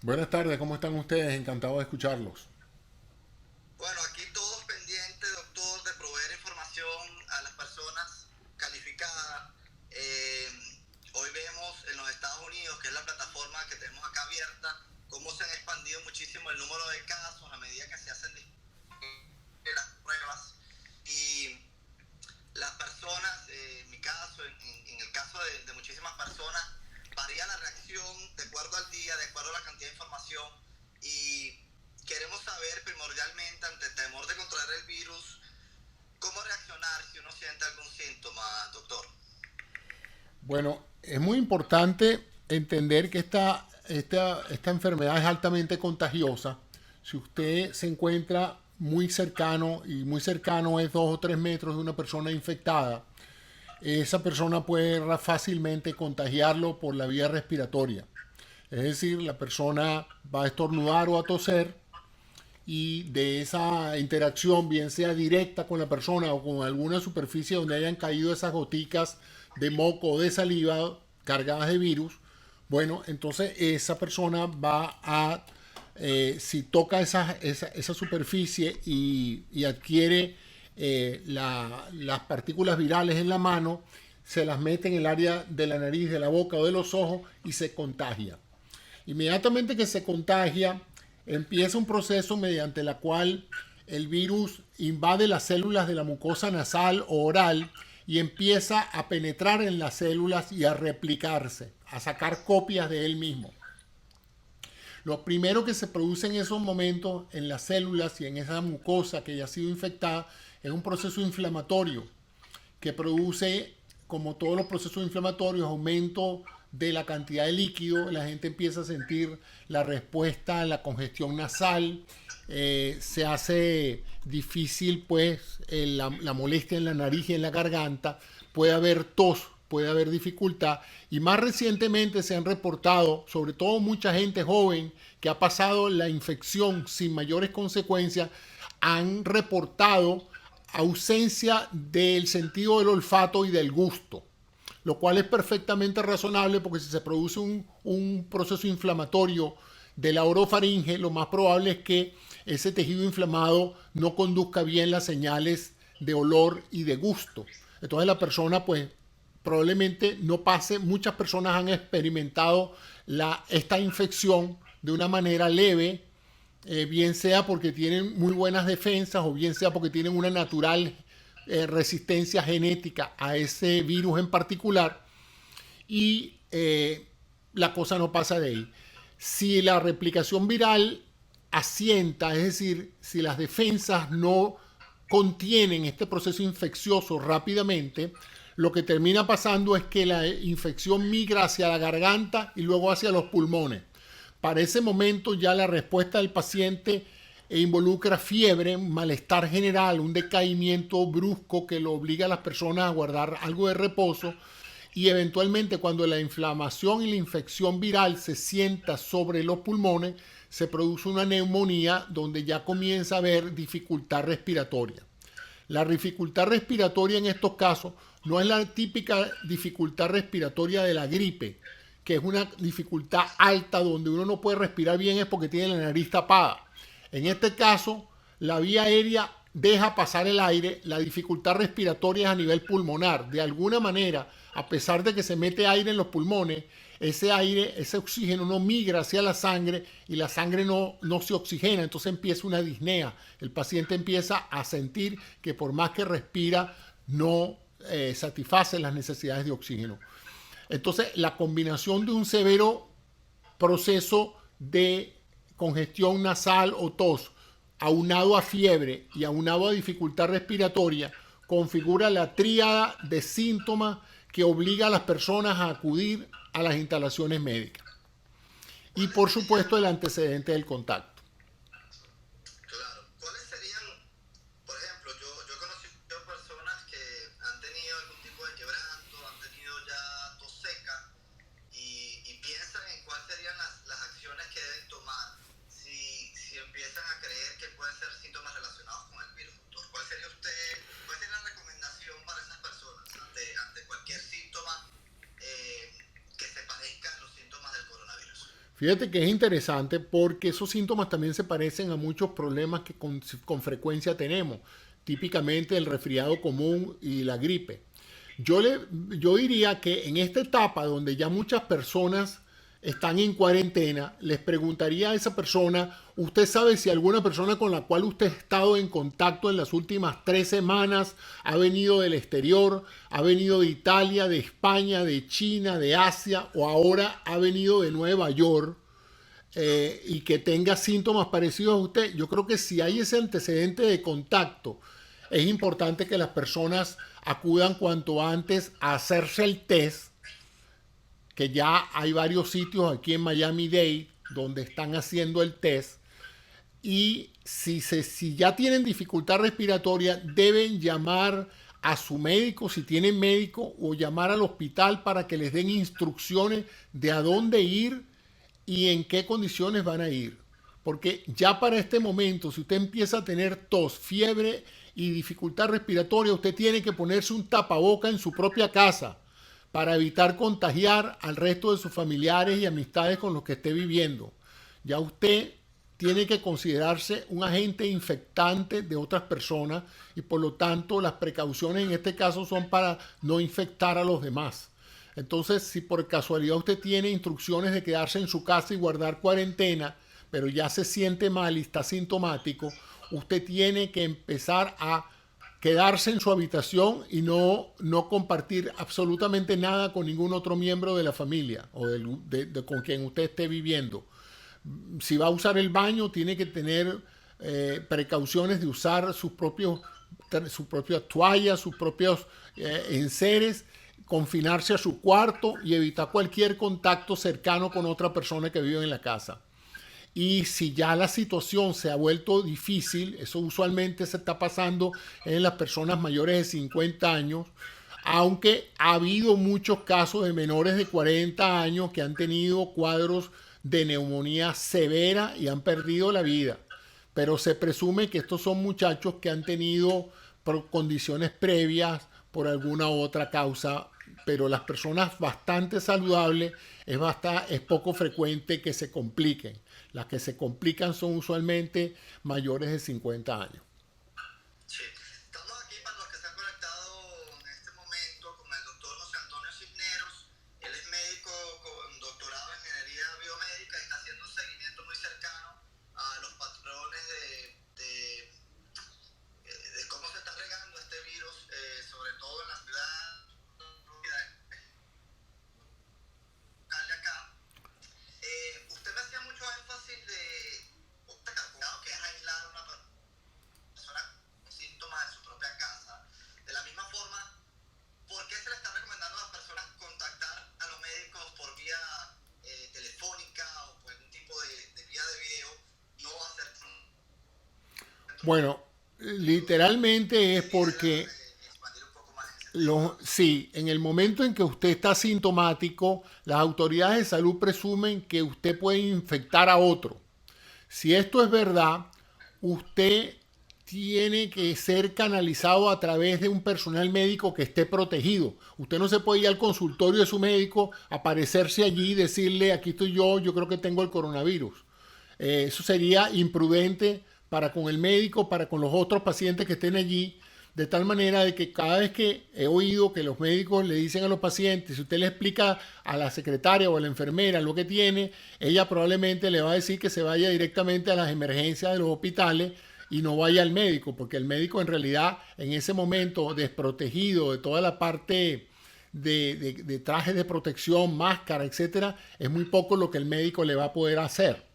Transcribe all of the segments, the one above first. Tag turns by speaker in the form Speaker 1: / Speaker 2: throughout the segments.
Speaker 1: Buenas tardes, ¿cómo están ustedes? Encantado de escucharlos.
Speaker 2: Bueno, aquí todos pendientes, doctor, de proveer información a las personas calificadas. Eh, Hoy vemos en los Estados Unidos, que es la plataforma que tenemos acá abierta, cómo se han expandido muchísimo el número de casos a medida que se hacen las pruebas. Y las personas, en mi caso, en el caso de muchísimas personas, varía la reacción de acuerdo al día, de acuerdo a la cantidad de información. Y queremos saber primordialmente, ante el temor de contraer el virus, cómo reaccionar si uno siente algún síntoma, doctor.
Speaker 1: Bueno, es muy importante entender que esta enfermedad es altamente contagiosa. Si usted se encuentra muy cercano, y muy cercano es 2 o 3 metros de una persona infectada, esa persona puede fácilmente contagiarlo por la vía respiratoria. Es decir, la persona va a estornudar o a toser y de esa interacción, bien sea directa con la persona o con alguna superficie donde hayan caído esas goticas de moco o de saliva cargadas de virus, bueno, entonces esa persona va a, si toca esa superficie y adquiere las partículas virales en la mano, se las mete en el área de la nariz, de la boca o de los ojos y se contagia. Inmediatamente que se contagia, empieza un proceso mediante el cual el virus invade las células de la mucosa nasal o oral y empieza a penetrar en las células y a replicarse, a sacar copias de él mismo. Lo primero que se produce en esos momentos en las células y en esa mucosa que ya ha sido infectada es un proceso inflamatorio que produce, como todos los procesos inflamatorios, aumento de la cantidad de líquido. La gente empieza a sentir la respuesta a la congestión nasal, se hace difícil pues la molestia en la nariz y en la garganta, puede haber tos, puede haber dificultad, y más recientemente se han reportado, sobre todo mucha gente joven que ha pasado la infección sin mayores consecuencias, han reportado ausencia del sentido del olfato y del gusto, lo cual es perfectamente razonable porque si se produce un proceso inflamatorio de la orofaringe, lo más probable es que ese tejido inflamado no conduzca bien las señales de olor y de gusto. Entonces la persona pues probablemente no pase, muchas personas han experimentado esta infección de una manera leve, bien sea porque tienen muy buenas defensas o bien sea porque tienen una natural resistencia genética a ese virus en particular, y la cosa no pasa de ahí. Si la replicación viral asienta, es decir, si las defensas no contienen este proceso infeccioso rápidamente, lo que termina pasando es que la infección migra hacia la garganta y luego hacia los pulmones. Para ese momento ya la respuesta del paciente involucra fiebre, malestar general, un decaimiento brusco que lo obliga a las personas a guardar algo de reposo, y eventualmente cuando la inflamación y la infección viral se sienta sobre los pulmones, se produce una neumonía donde ya comienza a haber dificultad respiratoria. La dificultad respiratoria en estos casos no es la típica dificultad respiratoria de la gripe, que es una dificultad alta donde uno no puede respirar bien es porque tiene la nariz tapada. En este caso, la vía aérea deja pasar el aire, la dificultad respiratoria es a nivel pulmonar. De alguna manera, a pesar de que se mete aire en los pulmones, ese aire, ese oxígeno no migra hacia la sangre y la sangre no se oxigena, entonces empieza una disnea. El paciente empieza a sentir que por más que respira, no satisface las necesidades de oxígeno. Entonces, la combinación de un severo proceso de congestión nasal o tos, aunado a fiebre y aunado a dificultad respiratoria, configura la tríada de síntomas que obliga a las personas a acudir a las instalaciones médicas. Y
Speaker 2: ¿Cuáles
Speaker 1: por
Speaker 2: serían,
Speaker 1: supuesto el antecedente del contacto.
Speaker 2: claro, cuáles serían, por ejemplo, yo he conocido personas que han tenido algún tipo de quebranto, han tenido ya tos seca y piensan en cuáles serían las acciones que deben tomar si empiezan a creer que pueden ser síntomas relacionados con el virus, doctor? ¿Cuál sería la recomendación para esas personas ante cualquier síntoma que se parezca a los síntomas del coronavirus?
Speaker 1: Fíjate que es interesante porque esos síntomas también se parecen a muchos problemas que con frecuencia tenemos, típicamente el resfriado común y la gripe. Yo, le, yo diría que en esta etapa donde ya muchas personas están en cuarentena, les preguntaría a esa persona, ¿usted sabe si alguna persona con la cual usted ha estado en contacto en las últimas 3 semanas ha venido del exterior, ha venido de Italia, de España, de China, de Asia o ahora ha venido de Nueva York? Y que tenga síntomas parecidos a usted? Yo creo que si hay ese antecedente de contacto, es importante que las personas acudan cuanto antes a hacerse el test, que ya hay varios sitios aquí en Miami-Dade donde están haciendo el test. Y si ya tienen dificultad respiratoria, deben llamar a su médico, si tienen médico, o llamar al hospital para que les den instrucciones de a dónde ir y en qué condiciones van a ir. Porque ya para este momento, si usted empieza a tener tos, fiebre y dificultad respiratoria, usted tiene que ponerse un tapaboca en su propia casa para evitar contagiar al resto de sus familiares y amistades con los que esté viviendo. Ya usted tiene que considerarse un agente infectante de otras personas y por lo tanto las precauciones en este caso son para no infectar a los demás. Entonces, si por casualidad usted tiene instrucciones de quedarse en su casa y guardar cuarentena, pero ya se siente mal y está sintomático, usted tiene que empezar a quedarse en su habitación y no compartir absolutamente nada con ningún otro miembro de la familia o con quien usted esté viviendo. Si va a usar el baño, tiene que tener precauciones de usar sus propias toallas, sus propios enseres, confinarse a su cuarto y evitar cualquier contacto cercano con otra persona que vive en la casa. Y si ya la situación se ha vuelto difícil, eso usualmente se está pasando en las personas mayores de 50 años, aunque ha habido muchos casos de menores de 40 años que han tenido cuadros de neumonía severa y han perdido la vida. Pero se presume que estos son muchachos que han tenido condiciones previas por alguna otra causa, pero las personas bastante saludables es poco frecuente que se compliquen. Las que se complican son usualmente mayores de 50 años.
Speaker 2: Sí. Estamos aquí para los que se han conectado en este momento con el doctor José Antonio Cisneros. Él es médico con doctorado en ingeniería biomédica y está haciendo un seguimiento muy cercano a los patrones de cómo se está regando este virus, sobre todo en la ciudad de acá. Usted me hacía mucho énfasis de cuidado que es aislar a una persona con síntomas en su propia casa. De la misma forma, ¿por qué se le está recomendando a las personas contactar a los médicos por vía telefónica o por algún tipo de vía de video? No hacer.
Speaker 1: Bueno, literalmente es porque sí, en el momento en que usted está sintomático, las autoridades de salud presumen que usted puede infectar a otro. Si esto es verdad, usted tiene que ser canalizado a través de un personal médico que esté protegido. Usted no se puede ir al consultorio de su médico, aparecerse allí y decirle, aquí estoy yo creo que tengo el coronavirus. Eso sería imprudente para con el médico, para con los otros pacientes que estén allí, de tal manera de que cada vez que he oído que los médicos le dicen a los pacientes, si usted le explica a la secretaria o a la enfermera lo que tiene, ella probablemente le va a decir que se vaya directamente a las emergencias de los hospitales y no vaya al médico, porque el médico en realidad en ese momento desprotegido de toda la parte de trajes de protección, máscara, etcétera, es muy poco lo que el médico le va a poder hacer.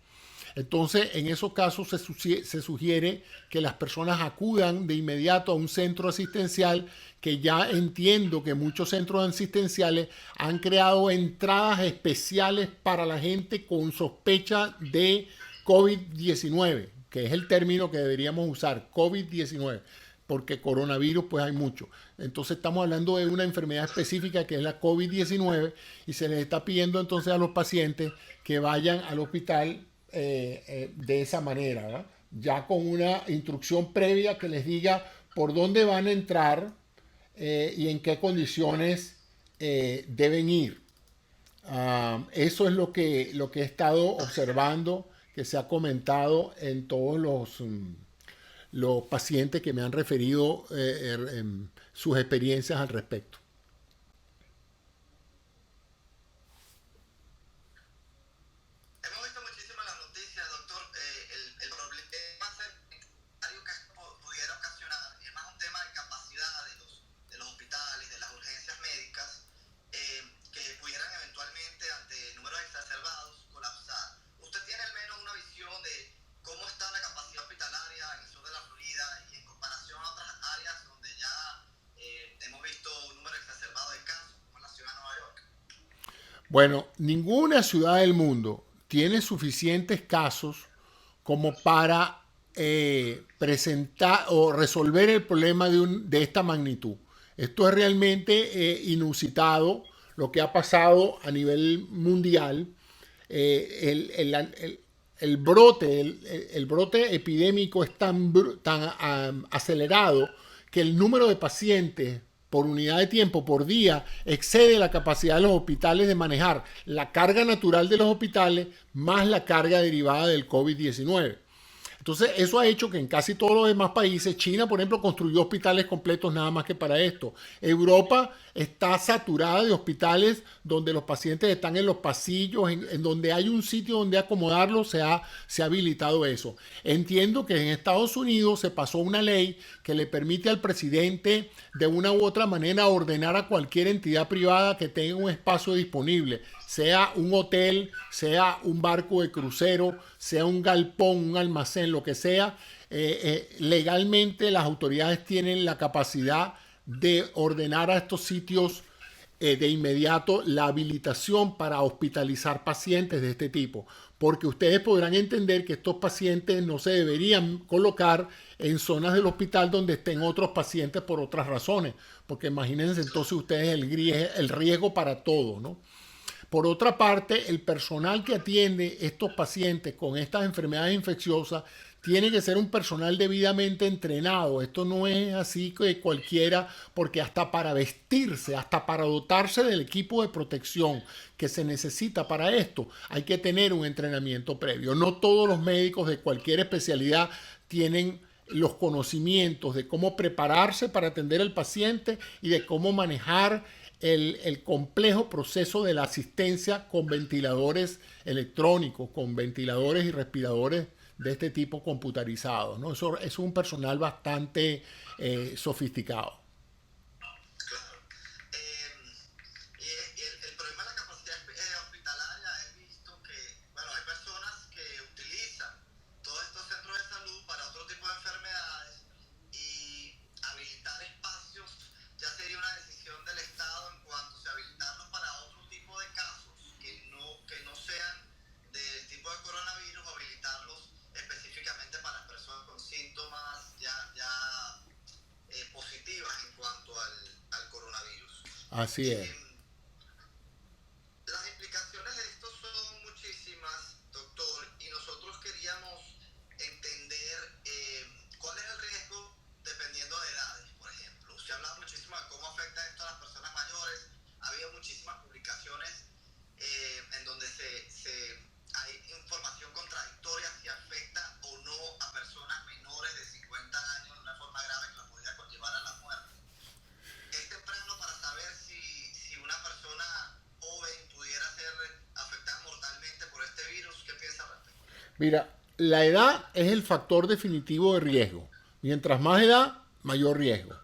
Speaker 1: Entonces, en esos casos se sugiere que las personas acudan de inmediato a un centro asistencial, que ya entiendo que muchos centros asistenciales han creado entradas especiales para la gente con sospecha de COVID-19, que es el término que deberíamos usar, COVID-19, porque coronavirus pues hay mucho. Entonces estamos hablando de una enfermedad específica que es la COVID-19 y se les está pidiendo entonces a los pacientes que vayan al hospital de esa manera, ¿verdad? Ya con una instrucción previa que les diga por dónde van a entrar y en qué condiciones deben ir. Eso es lo que he estado observando, que se ha comentado en todos los pacientes que me han referido sus experiencias al respecto.
Speaker 2: Hemos visto muchísimo en las noticias, doctor, el problema sanitario que esto pudiera ocasionar es más un tema de capacidad de los hospitales, de las urgencias médicas, que pudieran eventualmente, ante números exacerbados, colapsar. ¿Usted tiene al menos una visión de cómo está la capacidad hospitalaria en el sur de la Florida y en comparación a otras áreas donde ya hemos visto un número exacerbado de casos, como en la ciudad de Nueva York?
Speaker 1: Bueno, ninguna ciudad del mundo tiene suficientes casos como para presentar o resolver el problema de esta magnitud. Esto es realmente inusitado, lo que ha pasado a nivel mundial. El brote, el brote epidémico es tan acelerado que el número de pacientes por unidad de tiempo, por día, excede la capacidad de los hospitales de manejar la carga natural de los hospitales más la carga derivada del COVID-19. Entonces, eso ha hecho que en casi todos los demás países, China, por ejemplo, construyó hospitales completos nada más que para esto. Europa está saturada de hospitales donde los pacientes están en los pasillos, en donde hay un sitio donde acomodarlos, se ha habilitado eso. Entiendo que en Estados Unidos se pasó una ley que le permite al presidente de una u otra manera ordenar a cualquier entidad privada que tenga un espacio disponible, sea un hotel, sea un barco de crucero, sea un galpón, un almacén, lo que sea. Legalmente las autoridades tienen la capacidad de ordenar a estos sitios de inmediato la habilitación para hospitalizar pacientes de este tipo, porque ustedes podrán entender que estos pacientes no se deberían colocar en zonas del hospital donde estén otros pacientes por otras razones, porque imagínense entonces ustedes el riesgo para todo, ¿no? Por otra parte, el personal que atiende estos pacientes con estas enfermedades infecciosas tiene que ser un personal debidamente entrenado. Esto no es así que cualquiera, porque hasta para vestirse, hasta para dotarse del equipo de protección que se necesita para esto, hay que tener un entrenamiento previo. No todos los médicos de cualquier especialidad tienen los conocimientos de cómo prepararse para atender al paciente y de cómo manejar el complejo proceso de la asistencia con ventiladores electrónicos, con ventiladores y respiradores de este tipo computarizados, ¿no? Eso es un personal bastante sofisticado.
Speaker 2: Claro. El problema de la capacidad hospitalaria, he visto que, bueno, hay personas que utilizan todos estos centros de salud para otro tipo de enfermedades y habilitar espacios ya sería una decisión del Estado en cuanto a habilitarlos para otro tipo de casos que no sean del tipo de coronavirus, habilitarlos específicamente para personas con síntomas positivas en cuanto al coronavirus.
Speaker 1: Así es.
Speaker 2: Las implicaciones de esto son muchísimas, doctor, y nosotros queríamos entender cuál es el riesgo dependiendo de edades, por ejemplo. Se ha hablado muchísimo de cómo afecta esto a las personas mayores. Ha habido muchísimas publicaciones en donde hay información contradictoria si afecta o no a personas menores de 50 años de una forma grave que la podría conllevar a la muerte. Es temprano para saber si una persona joven pudiera ser afectada mortalmente por este virus. ¿Qué piensa al respecto?
Speaker 1: Mira, la edad es el factor definitivo de riesgo. Mientras más edad, mayor riesgo.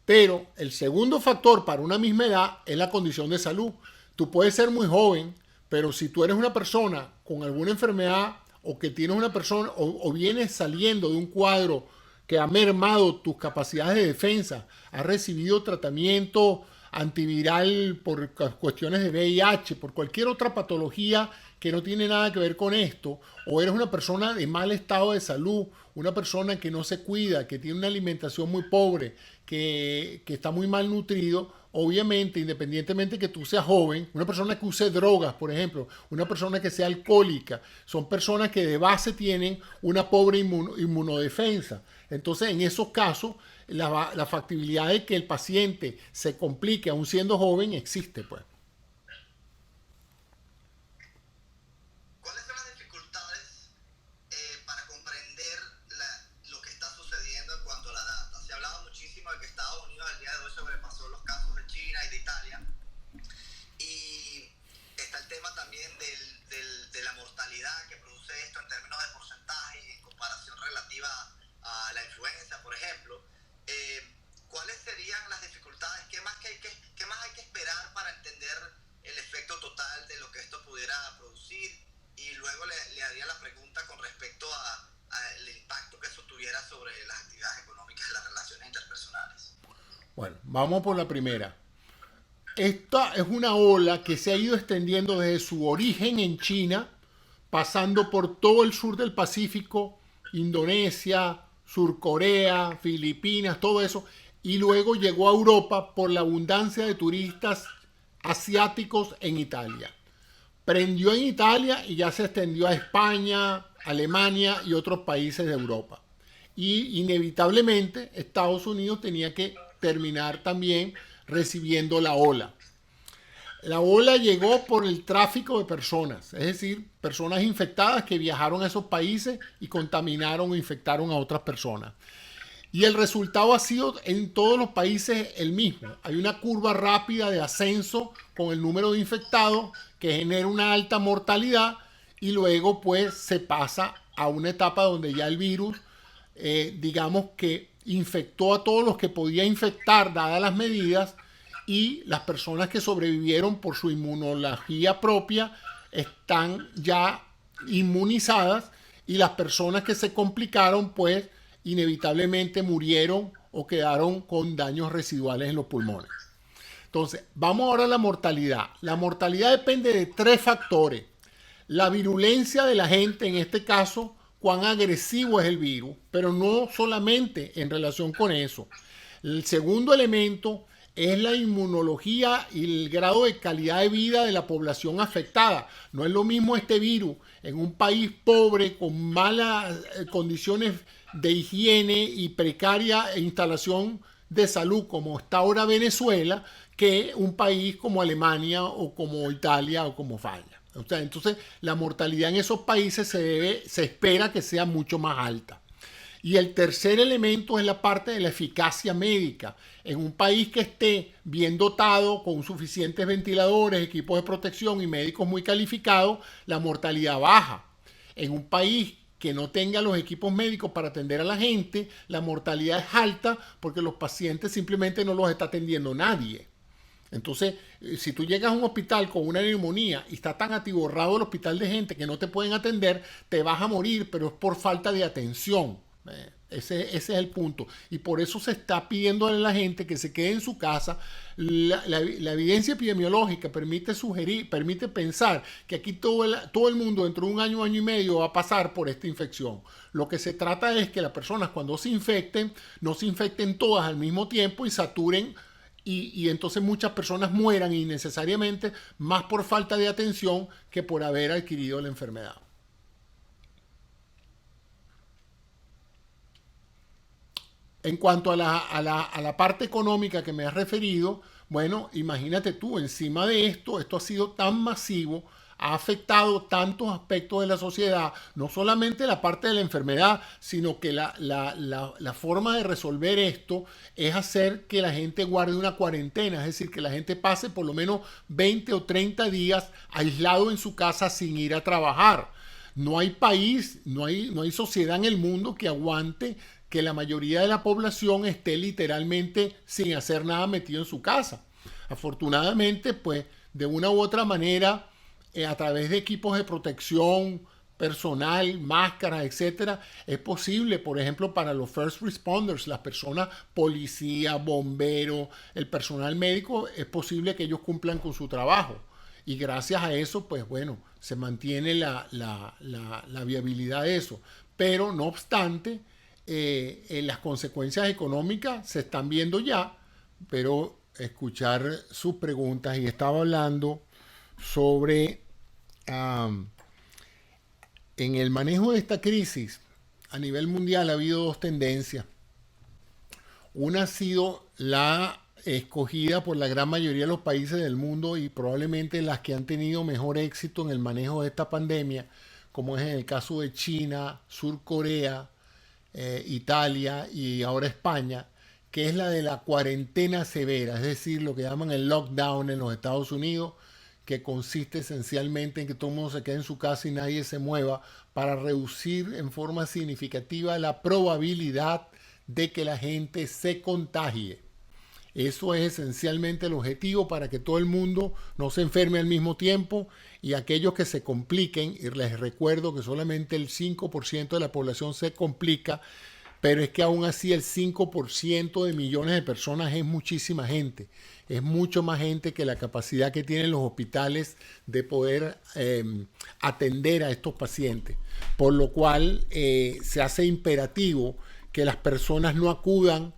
Speaker 1: Pero el segundo factor para una misma edad es la condición de salud. Tú puedes ser muy joven, pero si tú eres una persona con alguna enfermedad o que tienes una persona o vienes saliendo de un cuadro que ha mermado tus capacidades de defensa, has recibido tratamiento antiviral por cuestiones de VIH, por cualquier otra patología que no tiene nada que ver con esto, o eres una persona de mal estado de salud, una persona que no se cuida, que tiene una alimentación muy pobre, que está muy mal nutrido, obviamente, independientemente que tú seas joven, una persona que use drogas, por ejemplo, una persona que sea alcohólica, son personas que de base tienen una pobre inmunodefensa. Entonces, en esos casos, la factibilidad de que el paciente se complique aún siendo joven existe, pues. Bueno, vamos por la primera. Esta es una ola que se ha ido extendiendo desde su origen en China, pasando por todo el sur del Pacífico, Indonesia, Surcorea, Filipinas, todo eso, y luego llegó a Europa por la abundancia de turistas asiáticos en Italia. Prendió en Italia y ya se extendió a España, Alemania y otros países de Europa. Y inevitablemente Estados Unidos tenía que terminar también recibiendo la ola. La ola llegó por el tráfico de personas, es decir, personas infectadas que viajaron a esos países y contaminaron o infectaron a otras personas. Y el resultado ha sido en todos los países el mismo. Hay una curva rápida de ascenso con el número de infectados que genera una alta mortalidad y luego pues se pasa a una etapa donde ya el virus, digamos que infectó a todos los que podía infectar dadas las medidas y las personas que sobrevivieron por su inmunología propia están ya inmunizadas y las personas que se complicaron pues inevitablemente murieron o quedaron con daños residuales en los pulmones. Entonces, vamos ahora a la mortalidad. La mortalidad depende de tres factores. La virulencia de la gente, en este caso, cuán agresivo es el virus, pero no solamente en relación con eso. El segundo elemento es la inmunología y el grado de calidad de vida de la población afectada. No es lo mismo este virus en un país pobre con malas condiciones de higiene y precaria instalación de salud como está ahora Venezuela que un país como Alemania o como Italia o como Francia. O sea, entonces la mortalidad en esos países se espera que sea mucho más alta. Y el tercer elemento es la parte de la eficacia médica. En un país que esté bien dotado, con suficientes ventiladores, equipos de protección y médicos muy calificados, la mortalidad baja. En un país que no tenga los equipos médicos para atender a la gente, la mortalidad es alta porque los pacientes simplemente no los está atendiendo nadie. Entonces, si tú llegas a un hospital con una neumonía y está tan atiborrado el hospital de gente que no te pueden atender, te vas a morir, pero es por falta de atención. Ese es el punto. Y por eso se está pidiendo a la gente que se quede en su casa. La evidencia epidemiológica permite sugerir, permite pensar que aquí todo el mundo dentro de un año y medio va a pasar por esta infección. Lo que se trata es que las personas cuando se infecten, no se infecten todas al mismo tiempo y saturen y entonces muchas personas mueran innecesariamente más por falta de atención que por haber adquirido la enfermedad. En cuanto a la parte económica que me has referido, bueno, imagínate tú, encima de esto ha sido tan masivo, ha afectado tantos aspectos de la sociedad, no solamente la parte de la enfermedad, sino que la forma de resolver esto es hacer que la gente guarde una cuarentena, es decir, que la gente pase por lo menos 20 o 30 días aislado en su casa sin ir a trabajar. No hay país, no hay sociedad en el mundo que aguante que la mayoría de la población esté literalmente sin hacer nada metido en su casa. Afortunadamente, pues, de una u otra manera, a través de equipos de protección personal, máscaras, etcétera, es posible, por ejemplo, para los first responders, las personas, policía, bombero, el personal médico, es posible que ellos cumplan con su trabajo. Y gracias a eso, pues bueno, se mantiene la viabilidad de eso. Pero no obstante, las consecuencias económicas se están viendo ya, pero escuchar sus preguntas y estaba hablando sobre en el manejo de esta crisis a nivel mundial ha habido dos tendencias. Una ha sido la escogida por la gran mayoría de los países del mundo y probablemente las que han tenido mejor éxito en el manejo de esta pandemia, como es en el caso de China, Surcorea, Italia y ahora España, que es la de la cuarentena severa, es decir, lo que llaman el lockdown en los Estados Unidos, que consiste esencialmente en que todo el mundo se quede en su casa y nadie se mueva para reducir en forma significativa la probabilidad de que la gente se contagie. Eso es esencialmente el objetivo para que todo el mundo no se enferme al mismo tiempo y aquellos que se compliquen, y les recuerdo que solamente el 5% de la población se complica, pero es que aún así el 5% de millones de personas es muchísima gente. Es mucho más gente que la capacidad que tienen los hospitales de poder atender a estos pacientes. Por lo cual se hace imperativo que las personas no acudan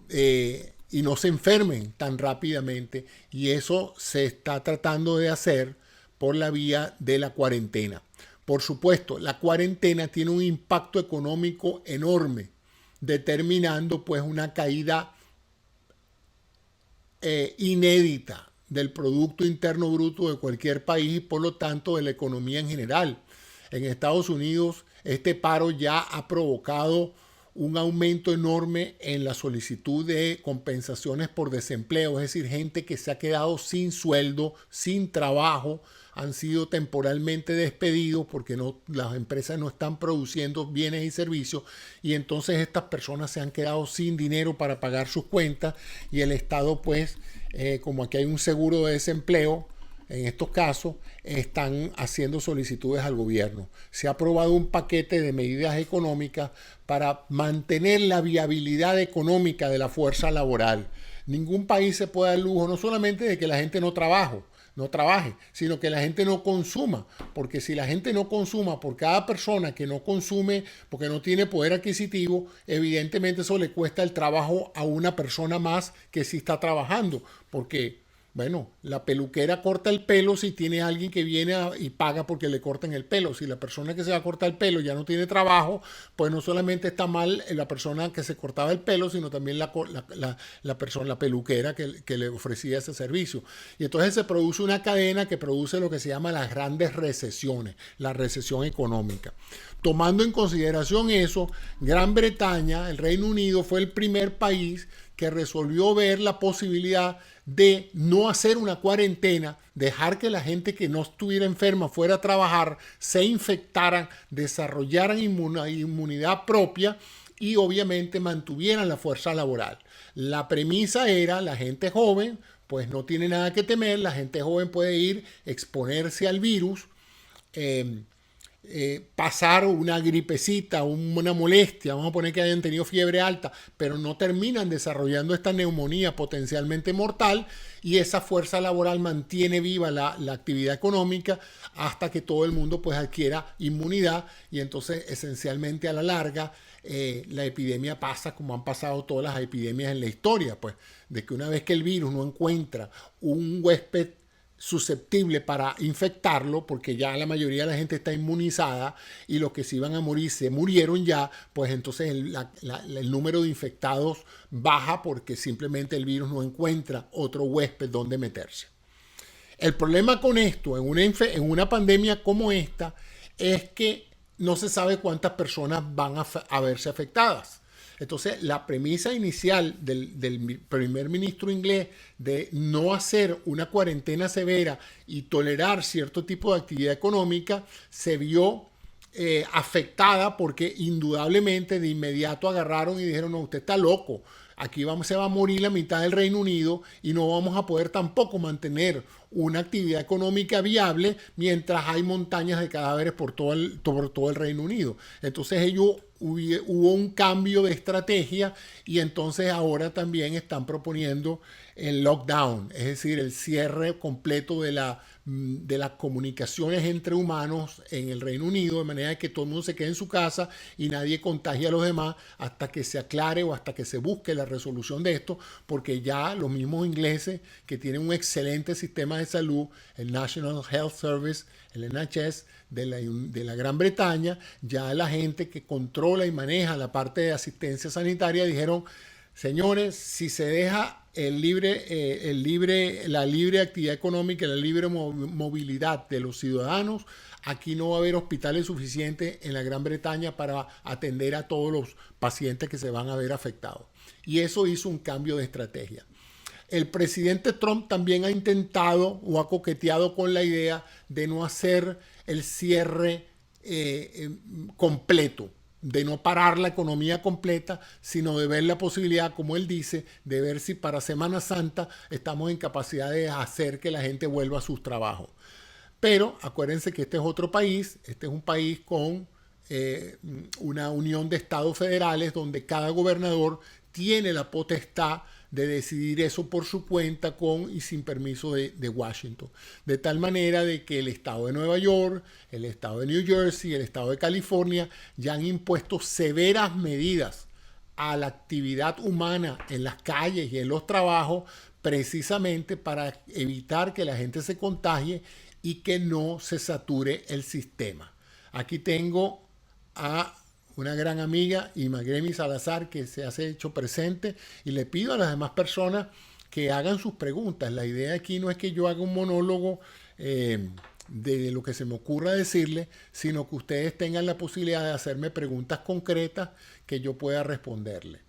Speaker 1: y no se enfermen tan rápidamente. Y eso se está tratando de hacer por la vía de la cuarentena. Por supuesto, la cuarentena tiene un impacto económico enorme, determinando pues una caída inédita del Producto Interno Bruto de cualquier país y por lo tanto de la economía en general. En Estados Unidos este paro ya ha provocado un aumento enorme en la solicitud de compensaciones por desempleo, es decir, gente que se ha quedado sin sueldo, sin trabajo, han sido temporalmente despedidos porque las empresas no están produciendo bienes y servicios y entonces estas personas se han quedado sin dinero para pagar sus cuentas y el Estado pues, como aquí hay un seguro de desempleo, en estos casos están haciendo solicitudes al gobierno. Se ha aprobado un paquete de medidas económicas para mantener la viabilidad económica de la fuerza laboral. Ningún país se puede dar lujo no solamente de que la gente no trabaje, sino que la gente no consuma, porque si la gente no consuma, por cada persona que no consume porque no tiene poder adquisitivo, evidentemente eso le cuesta el trabajo a una persona más que sí está trabajando, porque bueno, la peluquera corta el pelo si tiene alguien que viene y paga porque le corten el pelo. Si la persona que se va a cortar el pelo ya no tiene trabajo, pues no solamente está mal la persona que se cortaba el pelo, sino también la persona, la peluquera que le ofrecía ese servicio. Y entonces se produce una cadena que produce lo que se llama las grandes recesiones, la recesión económica. Tomando en consideración eso, Gran Bretaña, el Reino Unido, fue el primer país que resolvió ver la posibilidad de no hacer una cuarentena, dejar que la gente que no estuviera enferma fuera a trabajar, se infectaran, desarrollaran inmunidad propia y obviamente mantuvieran la fuerza laboral. La premisa era la gente joven, pues no tiene nada que temer, la gente joven puede ir, exponerse al virus, pasar una gripecita, una molestia, vamos a poner que hayan tenido fiebre alta, pero no terminan desarrollando esta neumonía potencialmente mortal y esa fuerza laboral mantiene viva la actividad económica hasta que todo el mundo pues adquiera inmunidad y entonces esencialmente a la larga la epidemia pasa como han pasado todas las epidemias en la historia, pues de que una vez que el virus no encuentra un huésped susceptible para infectarlo, porque ya la mayoría de la gente está inmunizada y los que se iban a morir se murieron ya, pues entonces el número de infectados baja porque simplemente el virus no encuentra otro huésped donde meterse. El problema con esto, en una pandemia como esta, es que no se sabe cuántas personas van a verse afectadas. Entonces, la premisa inicial del primer ministro inglés de no hacer una cuarentena severa y tolerar cierto tipo de actividad económica se vio afectada porque indudablemente de inmediato agarraron y dijeron, no, usted está loco. Aquí se va a morir la mitad del Reino Unido y no vamos a poder tampoco mantener una actividad económica viable mientras hay montañas de cadáveres por todo el Reino Unido. Entonces hubo un cambio de estrategia y entonces ahora también están proponiendo el lockdown, es decir, el cierre completo de las comunicaciones entre humanos en el Reino Unido, de manera que todo el mundo se quede en su casa y nadie contagie a los demás hasta que se aclare o hasta que se busque la resolución de esto, porque ya los mismos ingleses que tienen un excelente sistema de salud, el National Health Service, el NHS de la Gran Bretaña, ya la gente que controla y maneja la parte de asistencia sanitaria dijeron, señores, si se deja la libre actividad económica, la libre movilidad de los ciudadanos, aquí no va a haber hospitales suficientes en la Gran Bretaña para atender a todos los pacientes que se van a ver afectados. Y eso hizo un cambio de estrategia. El presidente Trump también ha intentado o ha coqueteado con la idea de no hacer el cierre completo, de no parar la economía completa, sino de ver la posibilidad, como él dice, de ver si para Semana Santa estamos en capacidad de hacer que la gente vuelva a sus trabajos. Pero acuérdense que este es otro país, este es un país con una unión de estados federales donde cada gobernador tiene la potestad de decidir eso por su cuenta con y sin permiso de Washington. De tal manera de que el estado de Nueva York, el estado de New Jersey, el estado de California ya han impuesto severas medidas a la actividad humana en las calles y en los trabajos precisamente para evitar que la gente se contagie y que no se sature el sistema. Aquí tengo a una gran amiga, Imagremi Salazar, que se hace hecho presente, y le pido a las demás personas que hagan sus preguntas. La idea aquí no es que yo haga un monólogo de lo que se me ocurra decirle, sino que ustedes tengan la posibilidad de hacerme preguntas concretas que yo pueda responderle.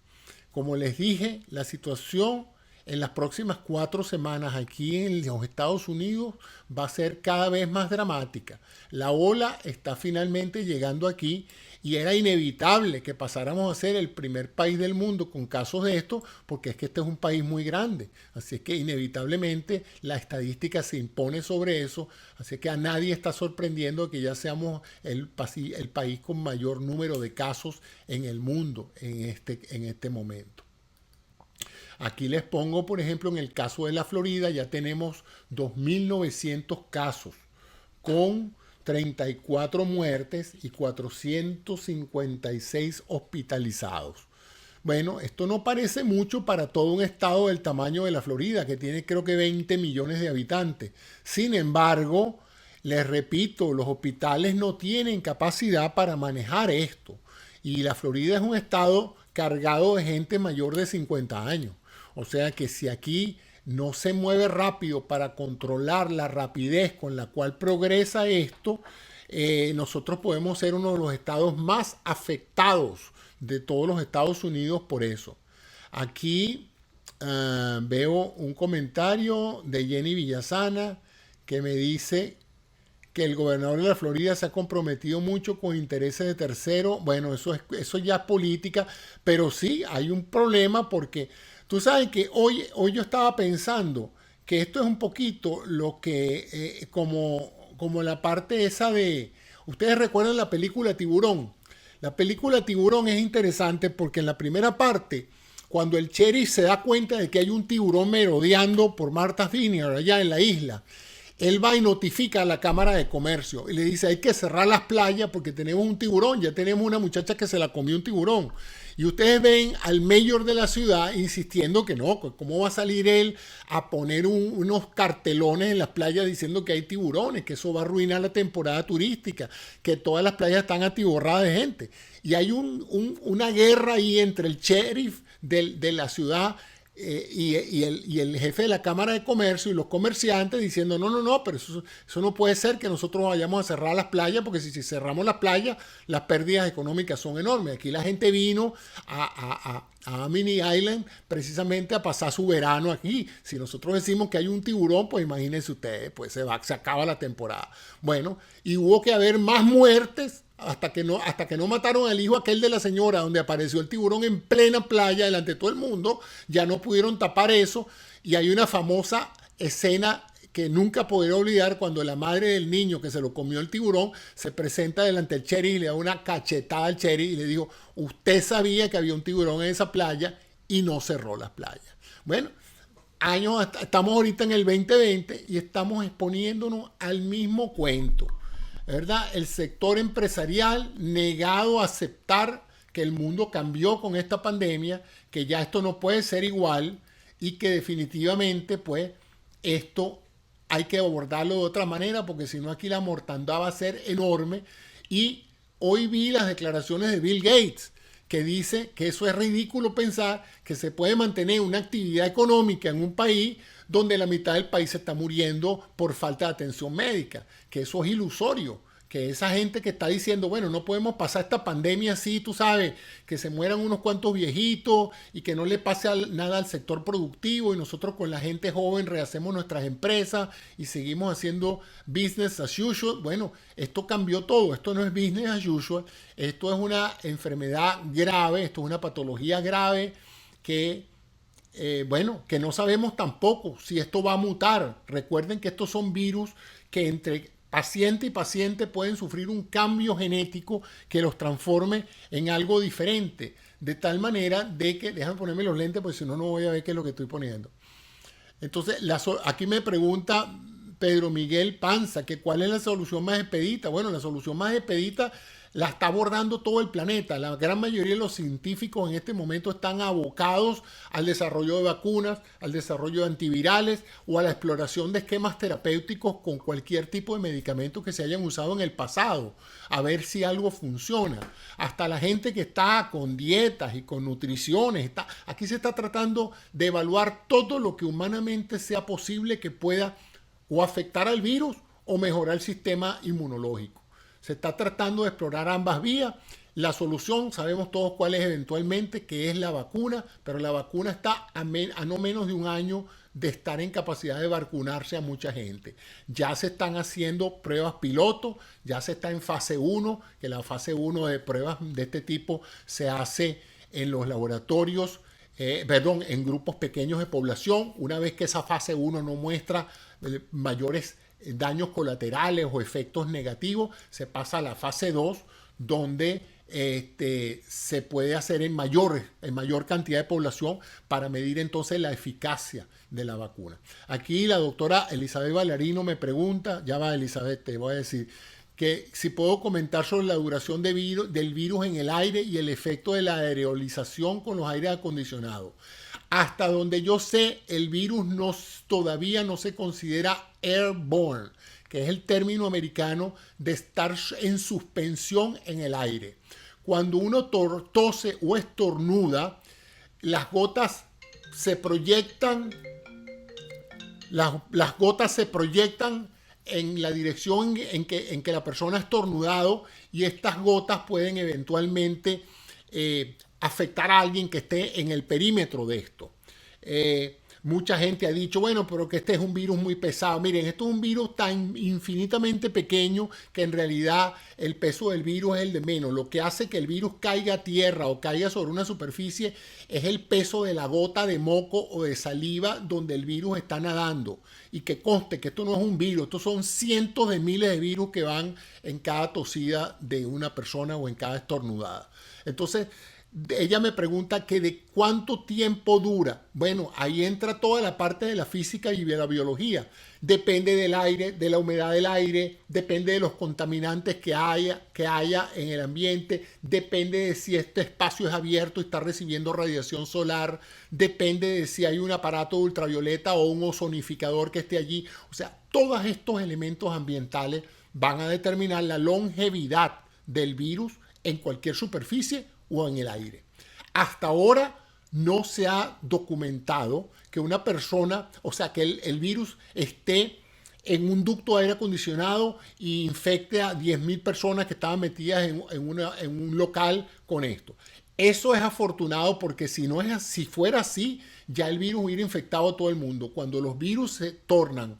Speaker 1: Como les dije, la situación en las próximas 4 semanas aquí en los Estados Unidos va a ser cada vez más dramática. La ola está finalmente llegando aquí y era inevitable que pasáramos a ser el primer país del mundo con casos de esto, porque es que este es un país muy grande. Así es que inevitablemente la estadística se impone sobre eso. Así que a nadie está sorprendiendo que ya seamos el país con mayor número de casos en el mundo en este momento. Aquí les pongo, por ejemplo, en el caso de la Florida ya tenemos 2.900 casos con 34 muertes y 456 hospitalizados. Bueno, esto no parece mucho para todo un estado del tamaño de la Florida, que tiene creo que 20 millones de habitantes. Sin embargo, les repito, los hospitales no tienen capacidad para manejar esto. Y la Florida es un estado cargado de gente mayor de 50 años. O sea que si aquí no se mueve rápido para controlar la rapidez con la cual progresa esto, nosotros podemos ser uno de los estados más afectados de todos los Estados Unidos por eso. Aquí veo un comentario de Jenny Villasana que me dice que el gobernador de la Florida se ha comprometido mucho con intereses de terceros. Bueno, eso ya es política, pero sí hay un problema porque tú sabes que hoy yo estaba pensando que esto es un poquito lo que, como la parte esa de... Ustedes recuerdan la película Tiburón. La película Tiburón es interesante porque en la primera parte, cuando el sheriff se da cuenta de que hay un tiburón merodeando por Martha's Vineyard, allá en la isla, él va y notifica a la Cámara de Comercio y le dice hay que cerrar las playas porque tenemos un tiburón, ya tenemos una muchacha que se la comió un tiburón. Y ustedes ven al mayor de la ciudad insistiendo que no, ¿cómo va a salir él a poner unos cartelones en las playas diciendo que hay tiburones, que eso va a arruinar la temporada turística, que todas las playas están atiborradas de gente? Y hay una guerra ahí entre el sheriff de la ciudad y el jefe de la Cámara de Comercio y los comerciantes diciendo no, pero eso no puede ser que nosotros vayamos a cerrar las playas porque si cerramos las playas las pérdidas económicas son enormes. Aquí la gente vino a Amity Island precisamente a pasar su verano aquí. Si nosotros decimos que hay un tiburón, pues imagínense ustedes, pues se acaba la temporada. Bueno, y hubo que haber más muertes hasta que no mataron al hijo aquel de la señora donde apareció el tiburón en plena playa delante de todo el mundo. Ya no pudieron tapar eso y hay una famosa escena que nunca podré olvidar cuando la madre del niño que se lo comió el tiburón se presenta delante del sheriff y le da una cachetada al sheriff y le dijo, usted sabía que había un tiburón en esa playa y no cerró las playas. Bueno, estamos ahorita en el 2020 y estamos exponiéndonos al mismo cuento, ¿verdad? El sector empresarial negado a aceptar que el mundo cambió con esta pandemia, que ya esto no puede ser igual y que definitivamente pues esto hay que abordarlo de otra manera porque si no aquí la mortandad va a ser enorme. Y hoy vi las declaraciones de Bill Gates que dice que eso es ridículo pensar que se puede mantener una actividad económica en un país donde la mitad del país se está muriendo por falta de atención médica, que eso es ilusorio, que esa gente que está diciendo, bueno, no podemos pasar esta pandemia así, tú sabes, que se mueran unos cuantos viejitos y que no le pase nada al sector productivo y nosotros con la gente joven rehacemos nuestras empresas y seguimos haciendo business as usual. Bueno, esto cambió todo, esto no es business as usual, esto es una enfermedad grave, esto es una patología grave que no sabemos tampoco si esto va a mutar. Recuerden que estos son virus que entre paciente y paciente pueden sufrir un cambio genético que los transforme en algo diferente. De tal manera de que, déjame ponerme los lentes porque si no, no voy a ver qué es lo que estoy poniendo. Entonces, aquí me pregunta Pedro Miguel Panza, que cuál es la solución más expedita. Bueno, la solución más expedita la está abordando todo el planeta. La gran mayoría de los científicos en este momento están abocados al desarrollo de vacunas, al desarrollo de antivirales o a la exploración de esquemas terapéuticos con cualquier tipo de medicamentos que se hayan usado en el pasado, a ver si algo funciona. Hasta la gente que está con dietas y con nutriciones, aquí se está tratando de evaluar todo lo que humanamente sea posible que pueda o afectar al virus o mejorar el sistema inmunológico. Se está tratando de explorar ambas vías. La solución, sabemos todos cuál es eventualmente, que es la vacuna, pero la vacuna está a no menos de un año de estar en capacidad de vacunarse a mucha gente. Ya se están haciendo pruebas piloto, ya se está en fase 1, que la fase 1 de pruebas de este tipo se hace en los laboratorios, en grupos pequeños de población. Una vez que esa fase 1 no muestra mayores daños colaterales o efectos negativos, se pasa a la fase 2, donde se puede hacer en mayor cantidad de población para medir entonces la eficacia de la vacuna. Aquí la doctora Elizabeth Ballarino me pregunta, ya va Elizabeth, te voy a decir, que si puedo comentar sobre la duración del virus en el aire y el efecto de la aerolización con los aires acondicionados. Hasta donde yo sé, el virus todavía no se considera airborne, que es el término americano de estar en suspensión en el aire. Cuando uno tose o estornuda, las gotas se proyectan, las gotas se proyectan en la dirección en que la persona ha estornudado, y estas gotas pueden eventualmente afectar a alguien que esté en el perímetro de esto. Mucha gente ha dicho, bueno, pero que este es un virus muy pesado. Miren, esto es un virus tan infinitamente pequeño que en realidad el peso del virus es el de menos. Lo que hace que el virus caiga a tierra o caiga sobre una superficie es el peso de la gota de moco o de saliva donde el virus está nadando. Y que conste que esto no es un virus, estos son cientos de miles de virus que van en cada tosida de una persona o en cada estornudada. Entonces, ella me pregunta que de cuánto tiempo dura. Bueno, ahí entra toda la parte de la física y de la biología. Depende del aire, de la humedad del aire, depende de los contaminantes que haya en el ambiente, depende de si este espacio es abierto y está recibiendo radiación solar, depende de si hay un aparato de ultravioleta o un ozonificador que esté allí. O sea, todos estos elementos ambientales van a determinar la longevidad del virus en cualquier superficie o en el aire. Hasta ahora no se ha documentado que una persona, o sea, que el virus esté en un ducto de aire acondicionado e infecte a 10.000 personas que estaban metidas en un local con esto. Eso es afortunado, porque si fuera así, ya el virus hubiera infectado a todo el mundo. Cuando los virus se tornan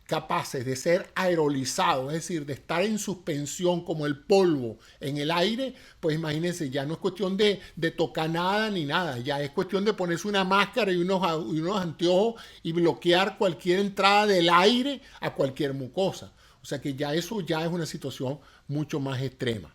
Speaker 1: capaces de ser aerolizados, es decir, de estar en suspensión como el polvo en el aire, pues imagínense, ya no es cuestión de tocar nada ni nada, ya es cuestión de ponerse una máscara y unos anteojos y bloquear cualquier entrada del aire a cualquier mucosa. O sea que ya eso ya es una situación mucho más extrema.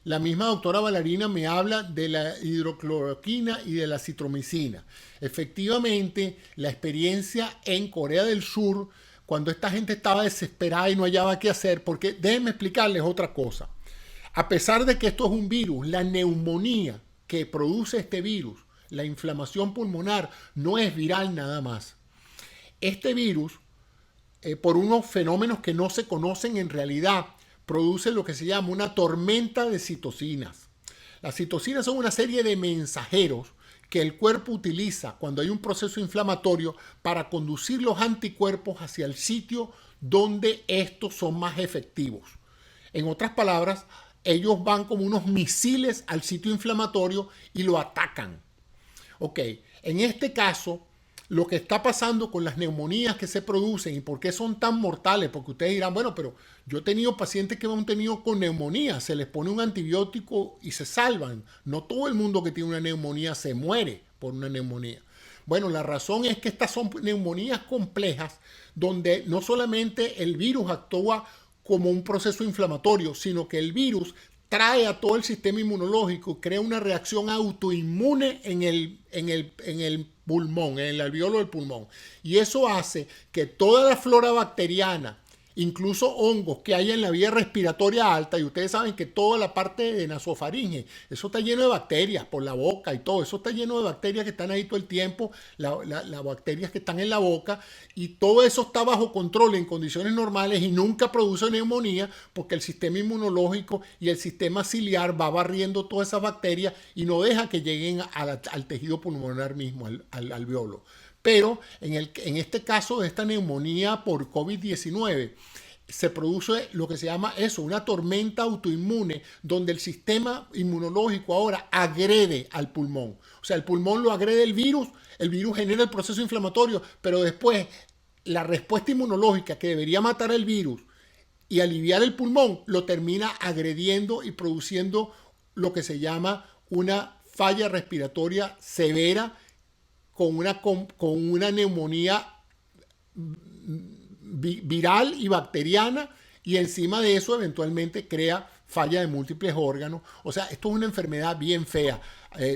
Speaker 1: La misma doctora Ballarino me habla de la hidrocloroquina y de la citromicina. Efectivamente, la experiencia en Corea del Sur, cuando esta gente estaba desesperada y no hallaba qué hacer, porque déjenme explicarles otra cosa. A pesar de que esto es un virus, la neumonía que produce este virus, la inflamación pulmonar, no es viral nada más. Este virus, por unos fenómenos que no se conocen en realidad, produce lo que se llama una tormenta de citocinas. Las citocinas son una serie de mensajeros que el cuerpo utiliza cuando hay un proceso inflamatorio para conducir los anticuerpos hacia el sitio donde estos son más efectivos. En otras palabras, ellos van como unos misiles al sitio inflamatorio y lo atacan. Ok, en este caso, lo que está pasando con las neumonías que se producen y por qué son tan mortales, porque ustedes dirán, bueno, pero yo he tenido pacientes que han tenido con neumonía, se les pone un antibiótico y se salvan. No todo el mundo que tiene una neumonía se muere por una neumonía. Bueno, la razón es que estas son neumonías complejas donde no solamente el virus actúa como un proceso inflamatorio, sino que el virus trae a todo el sistema inmunológico, crea una reacción autoinmune en el pulmón, en el alveolo del pulmón. Y eso hace que toda la flora bacteriana, incluso hongos que hay en la vía respiratoria alta, y ustedes saben que toda la parte de nasofaringe, eso está lleno de bacterias por la boca y todo, eso está lleno de bacterias que están ahí todo el tiempo, las bacterias que están en la boca, y todo eso está bajo control en condiciones normales y nunca produce neumonía porque el sistema inmunológico y el sistema ciliar va barriendo todas esas bacterias y no deja que lleguen al tejido pulmonar mismo, al alveolo. Pero en este caso de esta neumonía por COVID-19, se produce lo que se llama eso, una tormenta autoinmune, donde el sistema inmunológico ahora agrede al pulmón. O sea, el pulmón lo agrede el virus genera el proceso inflamatorio, pero después la respuesta inmunológica que debería matar el virus y aliviar el pulmón, lo termina agrediendo y produciendo lo que se llama una falla respiratoria severa, con una neumonía viral y bacteriana, y encima de eso eventualmente crea falla de múltiples órganos. O sea, esto es una enfermedad bien fea.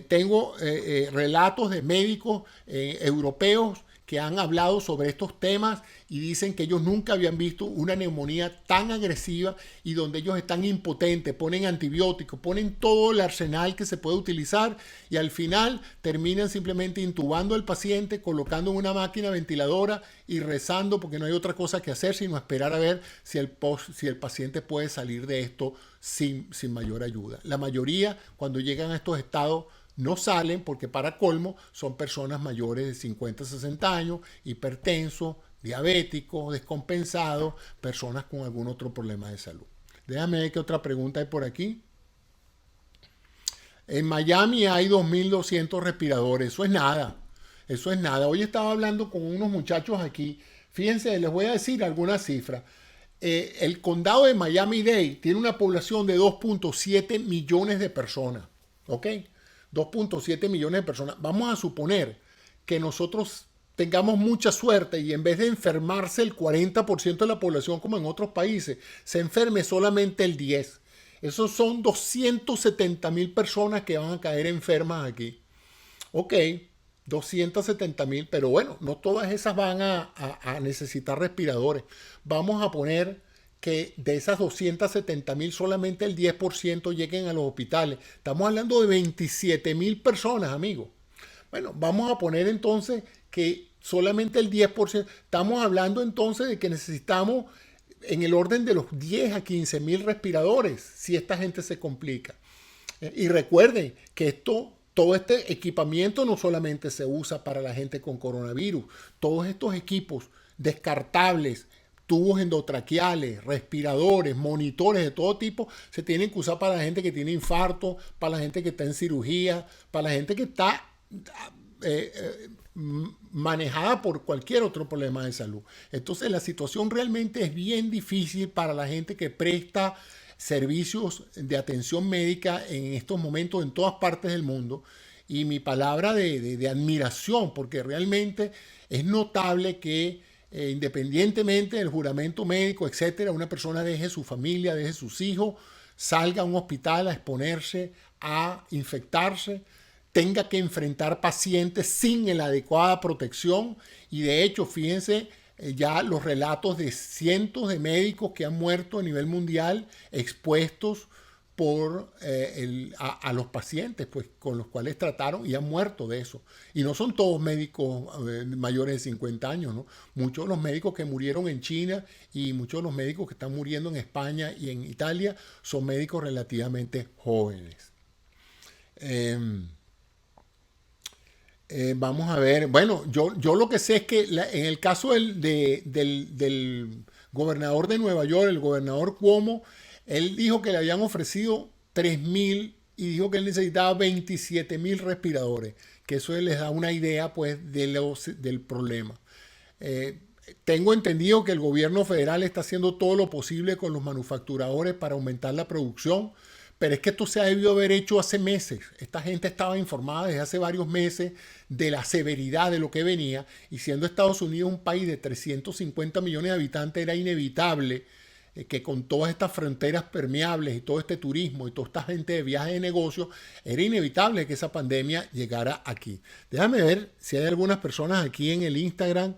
Speaker 1: Tengo relatos de médicos europeos que han hablado sobre estos temas y dicen que ellos nunca habían visto una neumonía tan agresiva y donde ellos están impotentes, ponen antibióticos, ponen todo el arsenal que se puede utilizar y al final terminan simplemente intubando al paciente, colocando en una máquina ventiladora y rezando porque no hay otra cosa que hacer sino esperar a ver si el paciente puede salir de esto sin mayor ayuda. La mayoría, cuando llegan a estos estados, no salen porque para colmo son personas mayores de 50, 60 años, hipertensos, diabéticos, descompensados, personas con algún otro problema de salud. Déjame ver qué otra pregunta hay por aquí. En Miami hay 2.200 respiradores. Eso es nada. Eso es nada. Hoy estaba hablando con unos muchachos aquí. Fíjense, les voy a decir alguna cifra. El condado de Miami-Dade tiene una población de 2.7 millones de personas. ¿Ok? 2.7 millones de personas. Vamos a suponer que nosotros tengamos mucha suerte y en vez de enfermarse el 40% de la población como en otros países, se enferme solamente el 10%. Esos son 270,000 personas que van a caer enfermas aquí. Ok, 270,000, pero bueno, no todas esas van a necesitar respiradores. Vamos a poner que de esas 270,000 solamente el 10% lleguen a los hospitales. Estamos hablando de 27,000 personas, amigos. Bueno, vamos a poner entonces que solamente el 10%. Estamos hablando entonces de que necesitamos en el orden de los 10 a 15,000 respiradores si esta gente se complica. Y recuerden que todo este equipamiento no solamente se usa para la gente con coronavirus. Todos estos equipos descartables, tubos endotraqueales, respiradores, monitores de todo tipo, se tienen que usar para la gente que tiene infarto, para la gente que está en cirugía, para la gente que está manejada por cualquier otro problema de salud. Entonces la situación realmente es bien difícil para la gente que presta servicios de atención médica en estos momentos en todas partes del mundo. Y mi palabra de admiración, porque realmente es notable que independientemente del juramento médico, etcétera, una persona deje su familia, deje sus hijos, salga a un hospital a exponerse, a infectarse, tenga que enfrentar pacientes sin la adecuada protección. Y de hecho, fíjense ya los relatos de cientos de médicos que han muerto a nivel mundial expuestos por a los pacientes pues, con los cuales trataron y han muerto de eso. Y no son todos médicos mayores de 50 años, ¿no? Muchos de los médicos que murieron en China y muchos de los médicos que están muriendo en España y en Italia son médicos relativamente jóvenes. Vamos a ver, bueno, yo lo que sé es que en el caso del gobernador de Nueva York, el gobernador Cuomo, él dijo que le habían ofrecido 3,000 y dijo que él necesitaba 27,000 respiradores, que eso les da una idea pues del problema. Tengo entendido que el gobierno federal está haciendo todo lo posible con los manufacturadores para aumentar la producción, Pero es que esto se ha debido haber hecho hace meses. Esta gente estaba informada desde hace varios meses de la severidad de lo que venía, y siendo Estados Unidos un país de 350 millones de habitantes, era inevitable que con todas estas fronteras permeables y todo este turismo y toda esta gente de viajes de negocio, era inevitable que esa pandemia llegara aquí. Déjame ver si hay algunas personas aquí en el Instagram.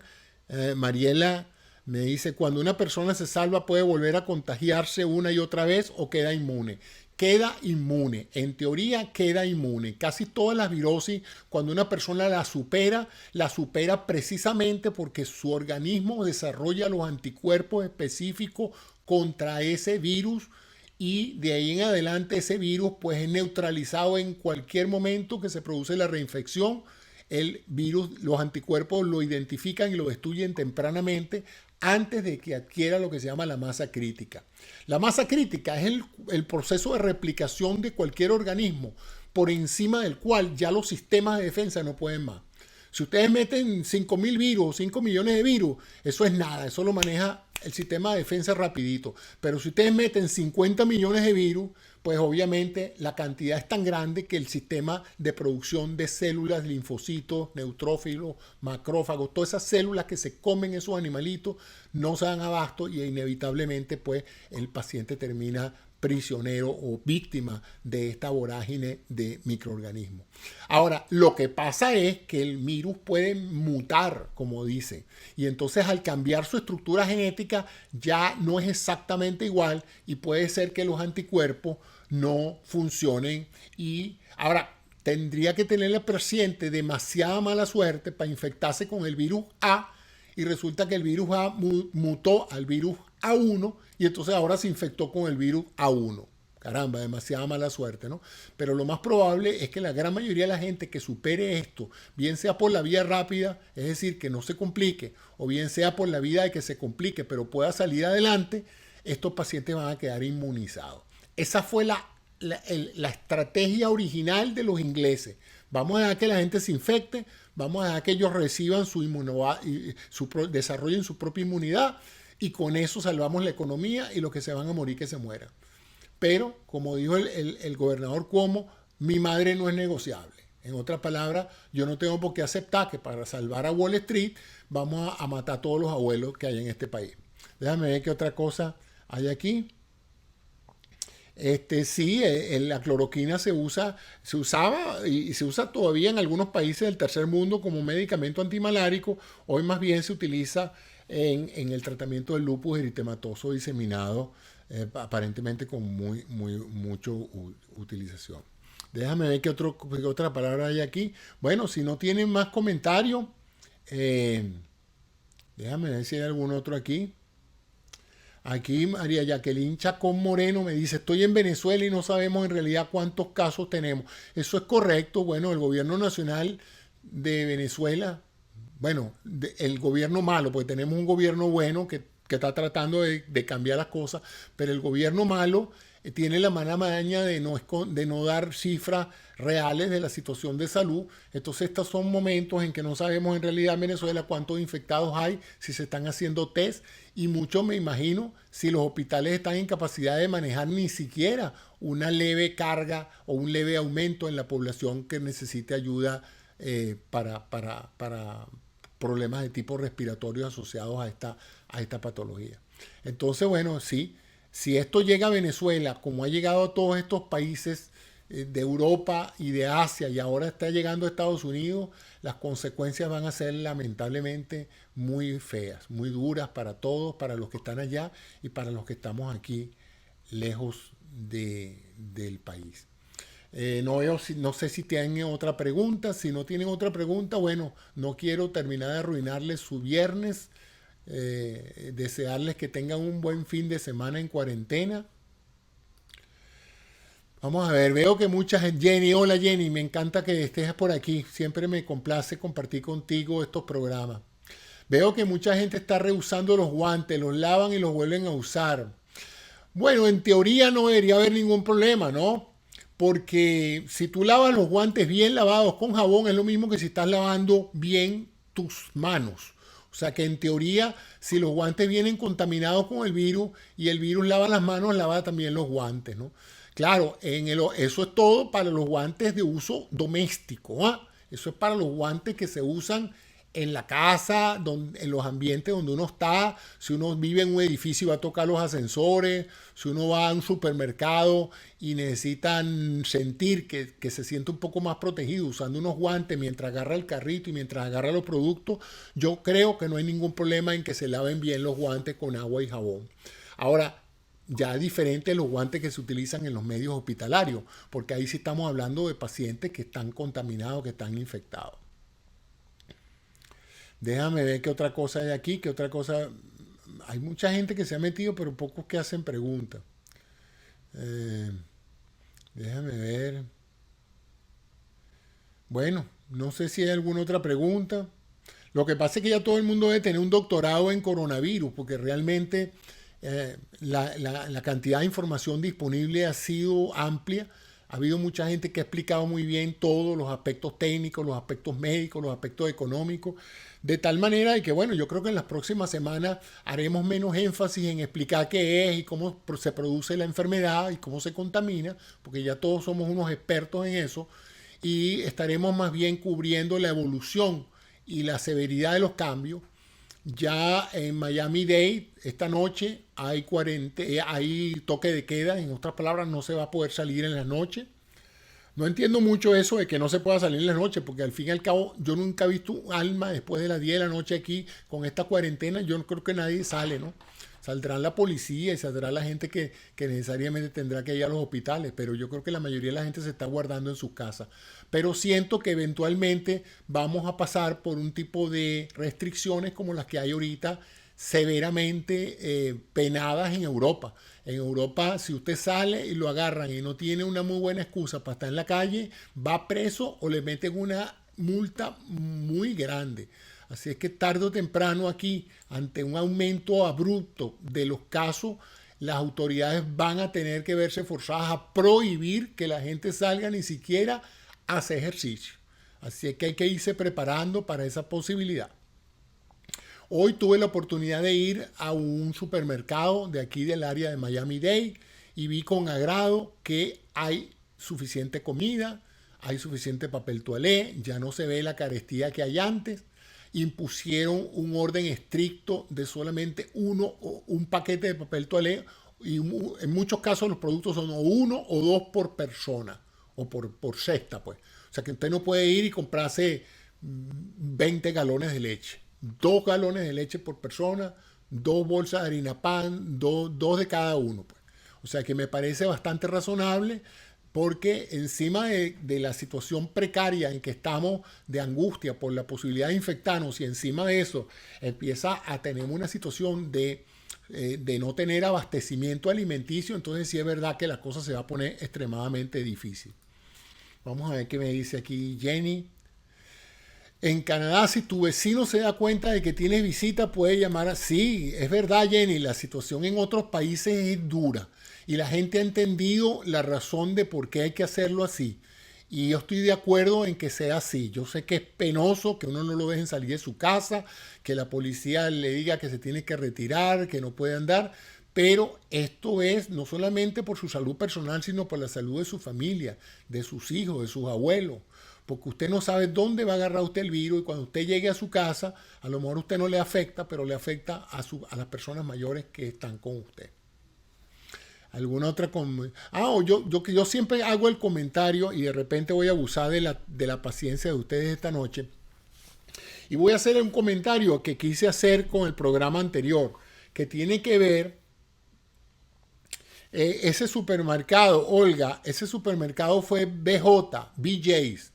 Speaker 1: Mariela me dice, cuando una persona se salva, ¿puede volver a contagiarse una y otra vez o queda inmune? Queda inmune, en teoría queda inmune. Casi todas las virosis, cuando una persona la supera precisamente porque su organismo desarrolla los anticuerpos específicos contra ese virus, y de ahí en adelante ese virus pues es neutralizado en cualquier momento que se produce la reinfección. El virus, los anticuerpos lo identifican y lo destruyen tempranamente antes de que adquiera lo que se llama la masa crítica. La masa crítica es el proceso de replicación de cualquier organismo por encima del cual ya los sistemas de defensa no pueden más. Si ustedes meten 5.000 virus, 5 millones de virus, eso es nada, eso lo maneja el sistema de defensa rapidito. Pero si ustedes meten 50 millones de virus, pues obviamente la cantidad es tan grande que el sistema de producción de células, linfocitos, neutrófilos, macrófagos, todas esas células que se comen esos animalitos no se dan abasto, y inevitablemente pues el paciente termina prisionero o víctima de esta vorágine de microorganismos. Ahora, lo que pasa es que el virus puede mutar, como dice, y entonces al cambiar su estructura genética ya no es exactamente igual, y puede ser que los anticuerpos no funcionen. Y ahora tendría que tener el paciente demasiada mala suerte para infectarse con el virus A, y resulta que el virus A mutó al virus A1, y entonces ahora se infectó con el virus A1. Caramba, demasiada mala suerte, ¿no? Pero lo más probable es que la gran mayoría de la gente que supere esto, bien sea por la vía rápida, es decir, que no se complique, o bien sea por la vía de que se complique, pero pueda salir adelante, estos pacientes van a quedar inmunizados. Esa fue la estrategia original de los ingleses. Vamos a dejar que la gente se infecte, vamos a dejar que ellos reciban desarrollen su propia inmunidad, y con eso salvamos la economía, y los que se van a morir que se mueran. Pero, como dijo el gobernador Cuomo, mi madre no es negociable. En otras palabras, yo no tengo por qué aceptar que para salvar a Wall Street vamos a matar a todos los abuelos que hay en este país. Déjame ver qué otra cosa hay aquí. Sí, la cloroquina se usaba y se usa todavía en algunos países del tercer mundo como medicamento antimalárico. Hoy más bien se utiliza en el tratamiento del lupus eritematoso diseminado, aparentemente con mucha utilización. Déjame ver qué otra palabra hay aquí. Bueno, si no tienen más comentarios, déjame ver si hay algún otro aquí. Aquí María Jacqueline Chacón Moreno me dice, estoy en Venezuela y no sabemos en realidad cuántos casos tenemos. Eso es correcto. Bueno, el gobierno nacional de Venezuela, bueno, el gobierno malo, porque tenemos un gobierno bueno que está tratando de cambiar las cosas, pero el gobierno malo tiene la mala maña de no dar cifras reales de la situación de salud. Entonces estos son momentos en que no sabemos en realidad en Venezuela cuántos infectados hay, si se están haciendo test, y mucho me imagino si los hospitales están en capacidad de manejar ni siquiera una leve carga o un leve aumento en la población que necesite ayuda para problemas de tipo respiratorio asociados a esta patología. Entonces, bueno, sí, si esto llega a Venezuela, como ha llegado a todos estos países de Europa y de Asia, y ahora está llegando a Estados Unidos, las consecuencias van a ser lamentablemente muy feas, muy duras para todos, para los que están allá y para los que estamos aquí lejos del país. No sé si tienen otra pregunta. Si no tienen otra pregunta, bueno, no quiero terminar de arruinarles su viernes. Desearles que tengan un buen fin de semana en cuarentena. Vamos a ver, veo que mucha gente... Jenny, hola Jenny, me encanta que estés por aquí. Siempre me complace compartir contigo estos programas. Veo que mucha gente está rehusando los guantes, los lavan y los vuelven a usar. Bueno, en teoría no debería haber ningún problema, ¿no? Porque si tú lavas los guantes bien lavados con jabón, es lo mismo que si estás lavando bien tus manos. O sea que en teoría, si los guantes vienen contaminados con el virus y el virus lava las manos, lava también los guantes, ¿no? Claro, eso es todo para los guantes de uso doméstico, ¿ah? Eso es para los guantes que se usan en la casa, en los ambientes donde uno está. Si uno vive en un edificio y va a tocar los ascensores, si uno va a un supermercado y necesitan sentir que se siente un poco más protegido usando unos guantes mientras agarra el carrito y mientras agarra los productos, yo creo que no hay ningún problema en que se laven bien los guantes con agua y jabón. Ahora, ya es diferente los guantes que se utilizan en los medios hospitalarios, porque ahí sí estamos hablando de pacientes que están contaminados, que están infectados. Déjame ver qué otra cosa hay aquí, qué otra cosa. Hay mucha gente que se ha metido, pero pocos que hacen preguntas. Eh, déjame ver. Bueno, no sé si hay alguna otra pregunta. Lo que pasa es que ya todo el mundo debe tener un doctorado en coronavirus, porque realmente la cantidad de información disponible ha sido amplia. Ha habido mucha gente que ha explicado muy bien todos los aspectos técnicos, los aspectos médicos, los aspectos económicos, de tal manera de que, bueno, yo creo que en las próximas semanas haremos menos énfasis en explicar qué es y cómo se produce la enfermedad y cómo se contamina, porque ya todos somos unos expertos en eso, y estaremos más bien cubriendo la evolución y la severidad de los cambios. Ya en Miami-Dade, esta noche, hay toque de queda. En otras palabras, no se va a poder salir en la noche. No entiendo mucho eso de que no se pueda salir en la noche, porque al fin y al cabo yo nunca he visto un alma después de las 10 de la noche aquí con esta cuarentena. Yo no creo que nadie sale, ¿no? Saldrá la policía y saldrá la gente que necesariamente tendrá que ir a los hospitales, pero yo creo que la mayoría de la gente se está guardando en sus casas. Pero siento que eventualmente vamos a pasar por un tipo de restricciones como las que hay ahorita, severamente penadas en Europa. En Europa, si usted sale y lo agarran y no tiene una muy buena excusa para estar en la calle, va preso o le meten una multa muy grande. Así es que tarde o temprano aquí, ante un aumento abrupto de los casos, las autoridades van a tener que verse forzadas a prohibir que la gente salga ni siquiera a hacer ejercicio. Así es que hay que irse preparando para esa posibilidad. Hoy tuve la oportunidad de ir a un supermercado de aquí del área de Miami-Dade y vi con agrado que hay suficiente comida, hay suficiente papel toalé, ya no se ve la carestía que hay antes. Impusieron un orden estricto de solamente un paquete de papel toalé y en muchos casos los productos son uno o dos por persona o por cesta, pues. O sea que usted no puede ir y comprarse 20 galones de leche. 2 galones de leche por persona, 2 bolsas de harina pan, dos de cada uno, pues. O sea que me parece bastante razonable, porque encima de la situación precaria en que estamos, de angustia por la posibilidad de infectarnos, y encima de eso empieza a tener una situación de no tener abastecimiento alimenticio, entonces sí es verdad que la cosa se va a poner extremadamente difícil. Vamos a ver qué me dice aquí Jenny. En Canadá, si tu vecino se da cuenta de que tienes visita, puede llamar a... Sí, es verdad, Jenny, la situación en otros países es dura y la gente ha entendido la razón de por qué hay que hacerlo así. Y yo estoy de acuerdo en que sea así. Yo sé que es penoso que uno no lo dejen salir de su casa, que la policía le diga que se tiene que retirar, que no puede andar, pero esto es no solamente por su salud personal, sino por la salud de su familia, de sus hijos, de sus abuelos. Porque usted no sabe dónde va a agarrar usted el virus y cuando usted llegue a su casa, a lo mejor a usted no le afecta, pero le afecta a las personas mayores que están con usted. ¿Alguna otra? Yo siempre hago el comentario y de repente voy a abusar de la paciencia de ustedes esta noche. Y voy a hacer un comentario que quise hacer con el programa anterior, que tiene que ver ese supermercado, Olga, ese supermercado fue BJ's.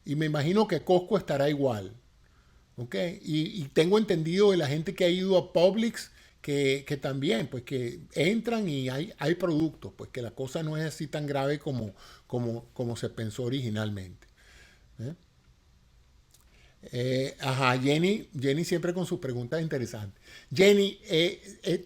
Speaker 1: Y me imagino que Costco estará igual. ¿Ok? Y tengo entendido de la gente que ha ido a Publix que también, pues que entran y hay productos, pues que la cosa no es así tan grave como se pensó originalmente. Jenny siempre con sus preguntas interesantes. Jenny,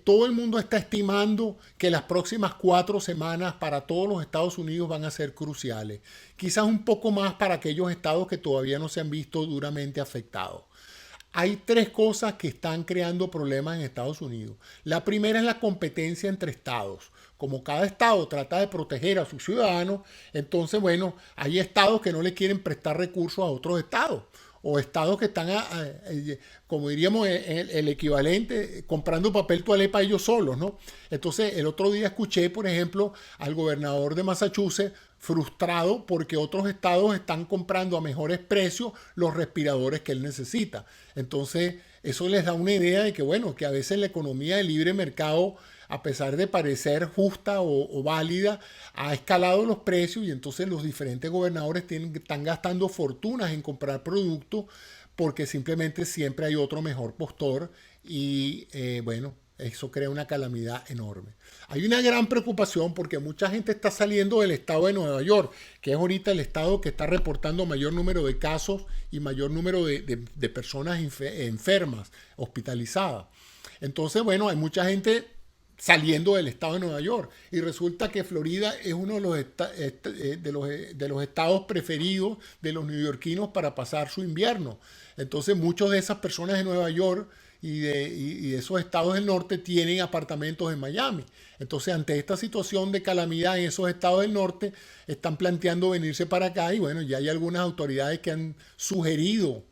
Speaker 1: todo el mundo está estimando que las próximas 4 semanas para todos los Estados Unidos van a ser cruciales. Quizás un poco más para aquellos estados que todavía no se han visto duramente afectados. Hay tres cosas que están creando problemas en Estados Unidos. La primera es la competencia entre estados. Como cada estado trata de proteger a sus ciudadanos, entonces, bueno, hay estados que no le quieren prestar recursos a otros estados. O estados que están, como diríamos, el equivalente, comprando papel toalé para ellos solos, ¿no? Entonces, el otro día escuché, por ejemplo, al gobernador de Massachusetts frustrado porque otros estados están comprando a mejores precios los respiradores que él necesita. Entonces, eso les da una idea de que, bueno, que a veces la economía de libre mercado, a pesar de parecer justa o válida, ha escalado los precios y entonces los diferentes gobernadores están gastando fortunas en comprar productos porque simplemente siempre hay otro mejor postor y bueno, eso crea una calamidad enorme. Hay una gran preocupación porque mucha gente está saliendo del estado de Nueva York, que es ahorita el estado que está reportando mayor número de casos y mayor número de personas enfermas, hospitalizadas. Entonces, bueno, hay mucha gente saliendo del estado de Nueva York. Y resulta que Florida es uno de los estados preferidos de los neoyorquinos para pasar su invierno. Entonces muchas de esas personas de Nueva York y de esos estados del norte tienen apartamentos en Miami. Entonces ante esta situación de calamidad en esos estados del norte están planteando venirse para acá y bueno, ya hay algunas autoridades que han sugerido,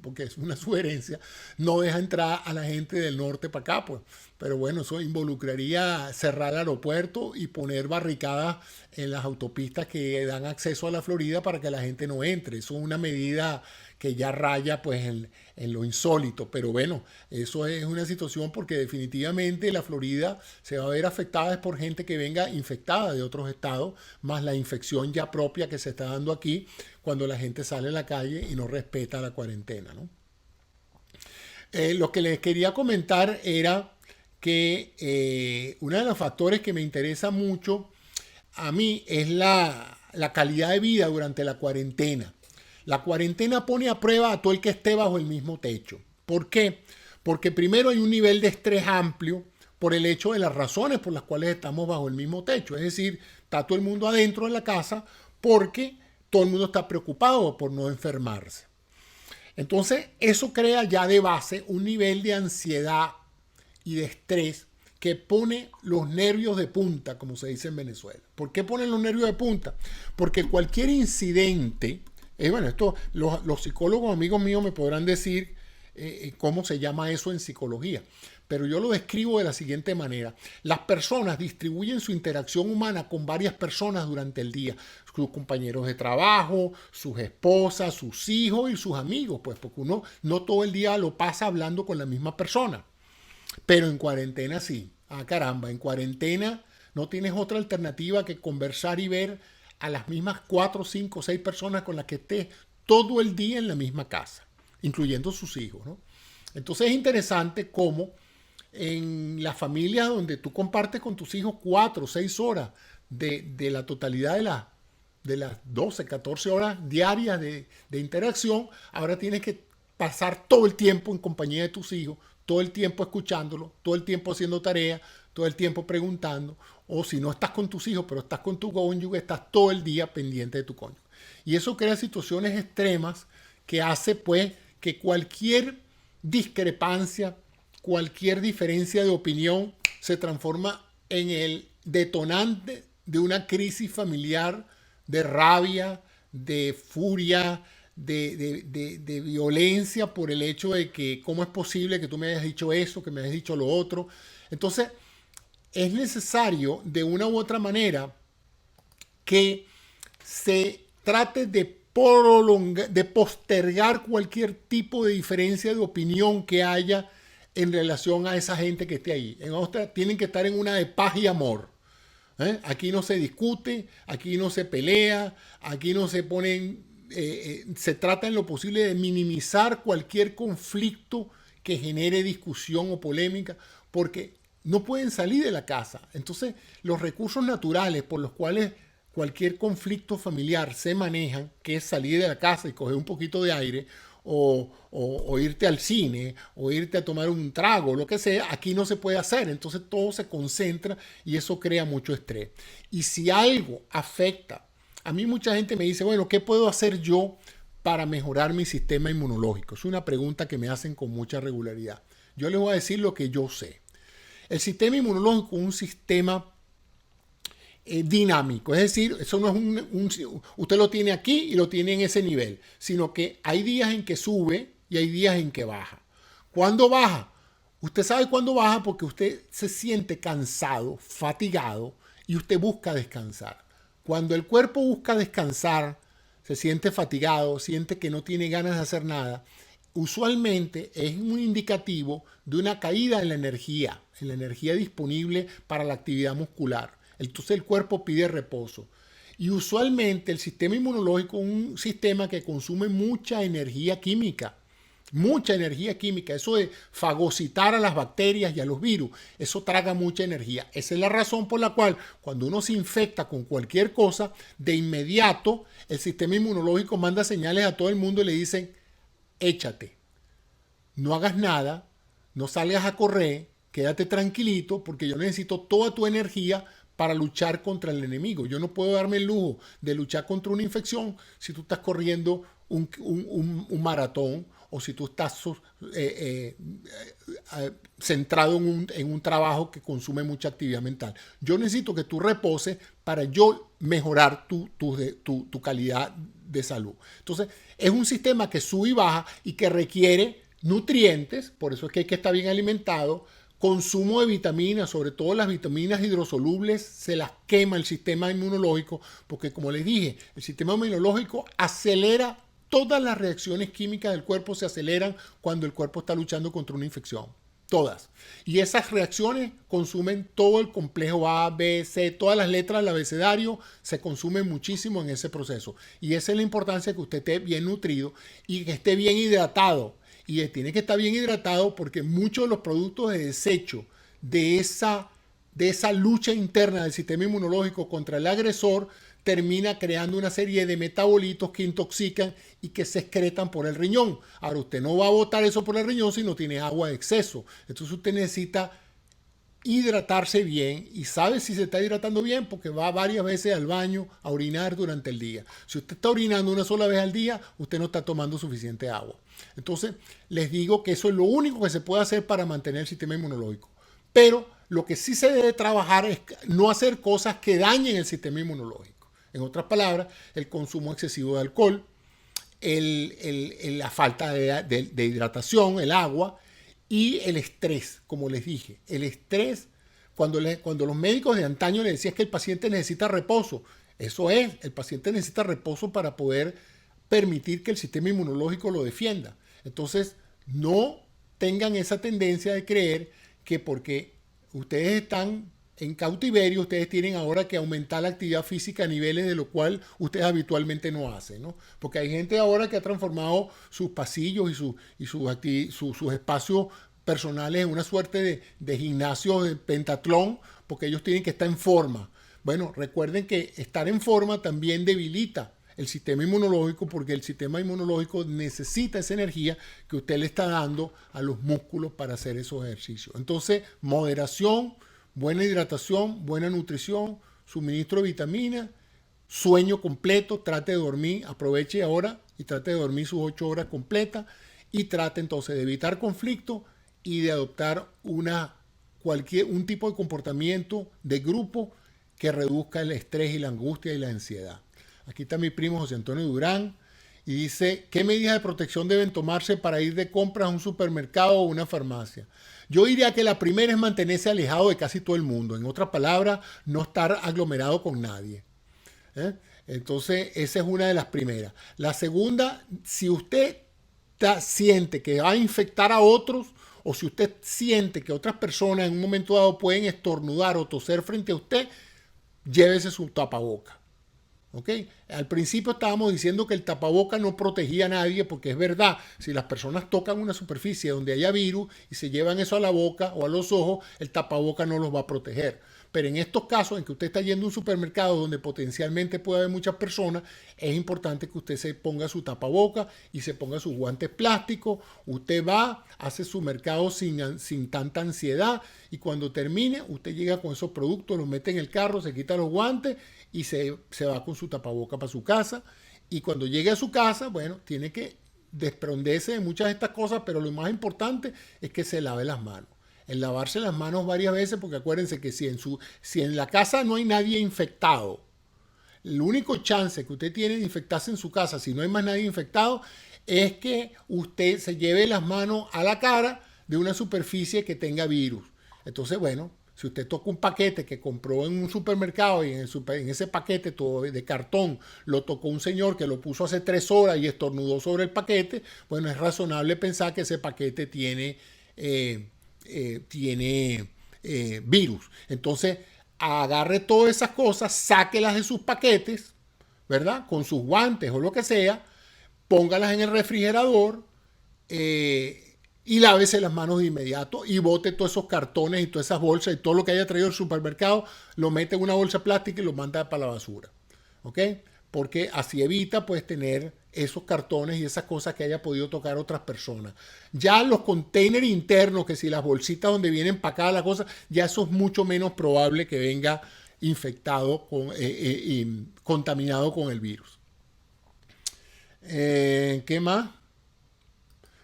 Speaker 1: porque es una sugerencia, no deja entrar a la gente del norte para acá, pues. Pero bueno, eso involucraría cerrar el aeropuerto y poner barricadas en las autopistas que dan acceso a la Florida para que la gente no entre. Eso es una medida que ya raya pues en lo insólito. Pero bueno, eso es una situación porque definitivamente la Florida se va a ver afectada por gente que venga infectada de otros estados, más la infección ya propia que se está dando aquí cuando la gente sale a la calle y no respeta la cuarentena, ¿no? Lo que les quería comentar era que uno de los factores que me interesa mucho a mí es la calidad de vida durante la cuarentena. La cuarentena pone a prueba a todo el que esté bajo el mismo techo. ¿Por qué? Porque primero hay un nivel de estrés amplio por el hecho de las razones por las cuales estamos bajo el mismo techo. Es decir, está todo el mundo adentro de la casa porque todo el mundo está preocupado por no enfermarse. Entonces, eso crea ya de base un nivel de ansiedad y de estrés que pone los nervios de punta, como se dice en Venezuela. ¿Por qué ponen los nervios de punta? Porque cualquier incidente, bueno, esto los psicólogos amigos míos me podrán decir cómo se llama eso en psicología, pero yo lo describo de la siguiente manera. Las personas distribuyen su interacción humana con varias personas durante el día, sus compañeros de trabajo, sus esposas, sus hijos y sus amigos, pues porque uno no todo el día lo pasa hablando con la misma persona. Pero en cuarentena sí. Ah, caramba, en cuarentena no tienes otra alternativa que conversar y ver a las mismas 4, 5, 6 personas con las que estés todo el día en la misma casa, incluyendo sus hijos, ¿no? Entonces es interesante cómo en las familias donde tú compartes con tus hijos 4 o 6 horas de la totalidad de las 12, 14 horas diarias de interacción, ahora tienes que pasar todo el tiempo en compañía de tus hijos, todo el tiempo escuchándolo, todo el tiempo haciendo tareas, todo el tiempo preguntando, o si no estás con tus hijos, pero estás con tu cónyuge, estás todo el día pendiente de tu cónyuge. Y eso crea situaciones extremas que hace pues que cualquier discrepancia, cualquier diferencia de opinión se transforma en el detonante de una crisis familiar, de rabia, de furia, de violencia por el hecho de que cómo es posible que tú me hayas dicho eso, que me hayas dicho lo otro. Entonces, es necesario de una u otra manera que se trate de postergar cualquier tipo de diferencia de opinión que haya en relación a esa gente que esté ahí. En otra, tienen que estar en una de paz y amor. Aquí no se discute, aquí no se pelea, aquí no se ponen... se trata en lo posible de minimizar cualquier conflicto que genere discusión o polémica, porque no pueden salir de la casa. Entonces, los recursos naturales por los cuales cualquier conflicto familiar se manejan, que es salir de la casa y coger un poquito de aire, o irte al cine, o irte a tomar un trago, lo que sea, aquí no se puede hacer. Entonces todo se concentra y eso crea mucho estrés. Y si algo afecta, a mí mucha gente me dice, bueno, ¿qué puedo hacer yo para mejorar mi sistema inmunológico? Es una pregunta que me hacen con mucha regularidad. Yo les voy a decir lo que yo sé. El sistema inmunológico es un sistema dinámico, es decir, eso no es usted lo tiene aquí y lo tiene en ese nivel, sino que hay días en que sube y hay días en que baja. ¿Cuándo baja? Usted sabe cuándo baja porque usted se siente cansado, fatigado y usted busca descansar. Cuando el cuerpo busca descansar, se siente fatigado, siente que no tiene ganas de hacer nada, usualmente es un indicativo de una caída en la energía disponible para la actividad muscular. Entonces el cuerpo pide reposo. Y usualmente el sistema inmunológico es un sistema que consume mucha energía química. Mucha energía química. Eso de fagocitar a las bacterias y a los virus, eso traga mucha energía. Esa es la razón por la cual cuando uno se infecta con cualquier cosa, de inmediato el sistema inmunológico manda señales a todo el mundo y le dicen, échate, no hagas nada, no salgas a correr, quédate tranquilito porque yo necesito toda tu energía para luchar contra el enemigo. Yo no puedo darme el lujo de luchar contra una infección si tú estás corriendo un maratón o si tú estás centrado en un trabajo que consume mucha actividad mental. Yo necesito que tú reposes para yo mejorar tu calidad de salud. Entonces, es un sistema que sube y baja y que requiere nutrientes, por eso es que hay que estar bien alimentado, consumo de vitaminas, sobre todo las vitaminas hidrosolubles, se las quema el sistema inmunológico, porque como les dije, el sistema inmunológico acelera todas las reacciones químicas del cuerpo, se aceleran cuando el cuerpo está luchando contra una infección. Todas. Y esas reacciones consumen todo el complejo A, B, C, todas las letras del abecedario se consumen muchísimo en ese proceso. Y esa es la importancia que usted esté bien nutrido y que esté bien hidratado. Y tiene que estar bien hidratado porque muchos de los productos de desecho de esa lucha interna del sistema inmunológico contra el agresor termina creando una serie de metabolitos que intoxican y que se excretan por el riñón. Ahora, usted no va a botar eso por el riñón si no tiene agua de exceso. Entonces usted necesita hidratarse bien y sabe si se está hidratando bien porque va varias veces al baño a orinar durante el día. Si usted está orinando una sola vez al día, usted no está tomando suficiente agua. Entonces, les digo que eso es lo único que se puede hacer para mantener el sistema inmunológico. Pero lo que sí se debe trabajar es no hacer cosas que dañen el sistema inmunológico. En otras palabras, el consumo excesivo de alcohol, la falta de hidratación, el agua y el estrés, como les dije. El estrés, cuando los médicos de antaño les decían que el paciente necesita reposo, eso es, el paciente necesita reposo para poder permitir que el sistema inmunológico lo defienda. Entonces, no tengan esa tendencia de creer que porque ustedes están en cautiverio, ustedes tienen ahora que aumentar la actividad física a niveles de lo cual ustedes habitualmente no hacen, ¿no? Porque hay gente ahora que ha transformado sus pasillos y sus espacios personales en una suerte de gimnasio de pentatlón, porque ellos tienen que estar en forma. Bueno, recuerden que estar en forma también debilita el sistema inmunológico porque el sistema inmunológico necesita esa energía que usted le está dando a los músculos para hacer esos ejercicios. Entonces, moderación, buena hidratación, buena nutrición, suministro de vitaminas, sueño completo, trate de dormir, aproveche ahora y trate de dormir sus 8 horas completas y trate entonces de evitar conflicto y de adoptar un tipo de comportamiento de grupo que reduzca el estrés y la angustia y la ansiedad. Aquí está mi primo José Antonio Durán y dice, ¿qué medidas de protección deben tomarse para ir de compras a un supermercado o una farmacia? Yo diría que la primera es mantenerse alejado de casi todo el mundo. En otras palabras, no estar aglomerado con nadie. Entonces, esa es una de las primeras. La segunda, si usted siente que va a infectar a otros o si usted siente que otras personas en un momento dado pueden estornudar o toser frente a usted, llévese su tapaboca. ¿Okay? Al principio estábamos diciendo que el tapaboca no protegía a nadie porque es verdad, si las personas tocan una superficie donde haya virus y se llevan eso a la boca o a los ojos, el tapaboca no los va a proteger. Pero en estos casos en que usted está yendo a un supermercado donde potencialmente puede haber muchas personas, es importante que usted se ponga su tapaboca y se ponga sus guantes plásticos. Usted va, hace su mercado sin tanta ansiedad y cuando termine, usted llega con esos productos, los mete en el carro, se quita los guantes y se va con su tapaboca para su casa Y cuando llegue a su casa, bueno, tiene que desprenderse de muchas de estas cosas, pero lo más importante es que se lave las manos. El lavarse las manos varias veces, porque acuérdense que si en la casa no hay nadie infectado, el único chance que usted tiene de infectarse en su casa, si no hay más nadie infectado, es que usted se lleve las manos a la cara de una superficie que tenga virus. Entonces, bueno, si usted toca un paquete que compró en un supermercado y en ese paquete todo de cartón lo tocó un señor que lo puso hace 3 horas y estornudó sobre el paquete, bueno, es razonable pensar que ese paquete tiene virus. Entonces, agarre todas esas cosas, sáquelas de sus paquetes, ¿verdad? Con sus guantes o lo que sea, póngalas en el refrigerador y lávese las manos de inmediato y bote todos esos cartones y todas esas bolsas y todo lo que haya traído al supermercado, lo mete en una bolsa plástica y lo manda para la basura. ¿Ok? Porque así evita pues tener esos cartones y esas cosas que haya podido tocar otras personas. Ya los containers internos, que si las bolsitas donde vienen empacadas las cosas, ya eso es mucho menos probable que venga infectado, contaminado con el virus. ¿Qué más?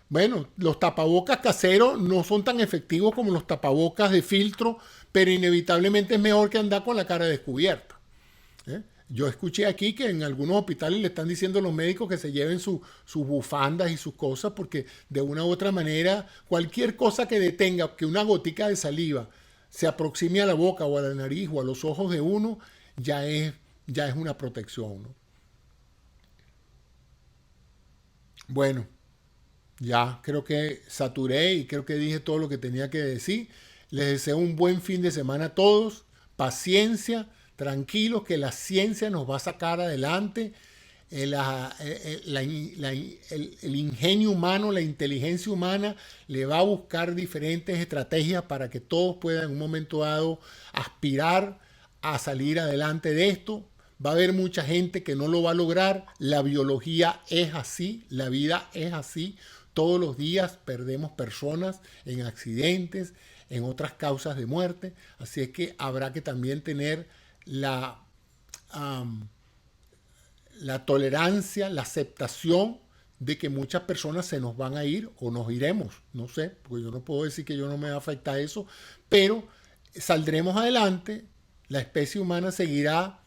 Speaker 1: Bueno, los tapabocas caseros no son tan efectivos como los tapabocas de filtro, pero inevitablemente es mejor que andar con la cara descubierta. ¿Eh? Yo escuché aquí que en algunos hospitales le están diciendo a los médicos que se lleven sus bufandas y sus cosas porque de una u otra manera cualquier cosa que detenga que una gotica de saliva se aproxime a la boca o a la nariz o a los ojos de uno ya es una protección, ¿no? Bueno, ya creo que saturé y creo que dije todo lo que tenía que decir. Les deseo un buen fin de semana a todos. Paciencia, tranquilos, que la ciencia nos va a sacar adelante. El ingenio humano, la inteligencia humana le va a buscar diferentes estrategias para que todos puedan en un momento dado aspirar a salir adelante de esto. Va a haber mucha gente que no lo va a lograr. La biología es así, la vida es así. Todos los días perdemos personas en accidentes, en otras causas de muerte. Así es que habrá que también tener um, la tolerancia, la aceptación de que muchas personas se nos van a ir o nos iremos. No sé, porque yo no puedo decir que yo no me va a afectar eso, pero saldremos adelante. La especie humana seguirá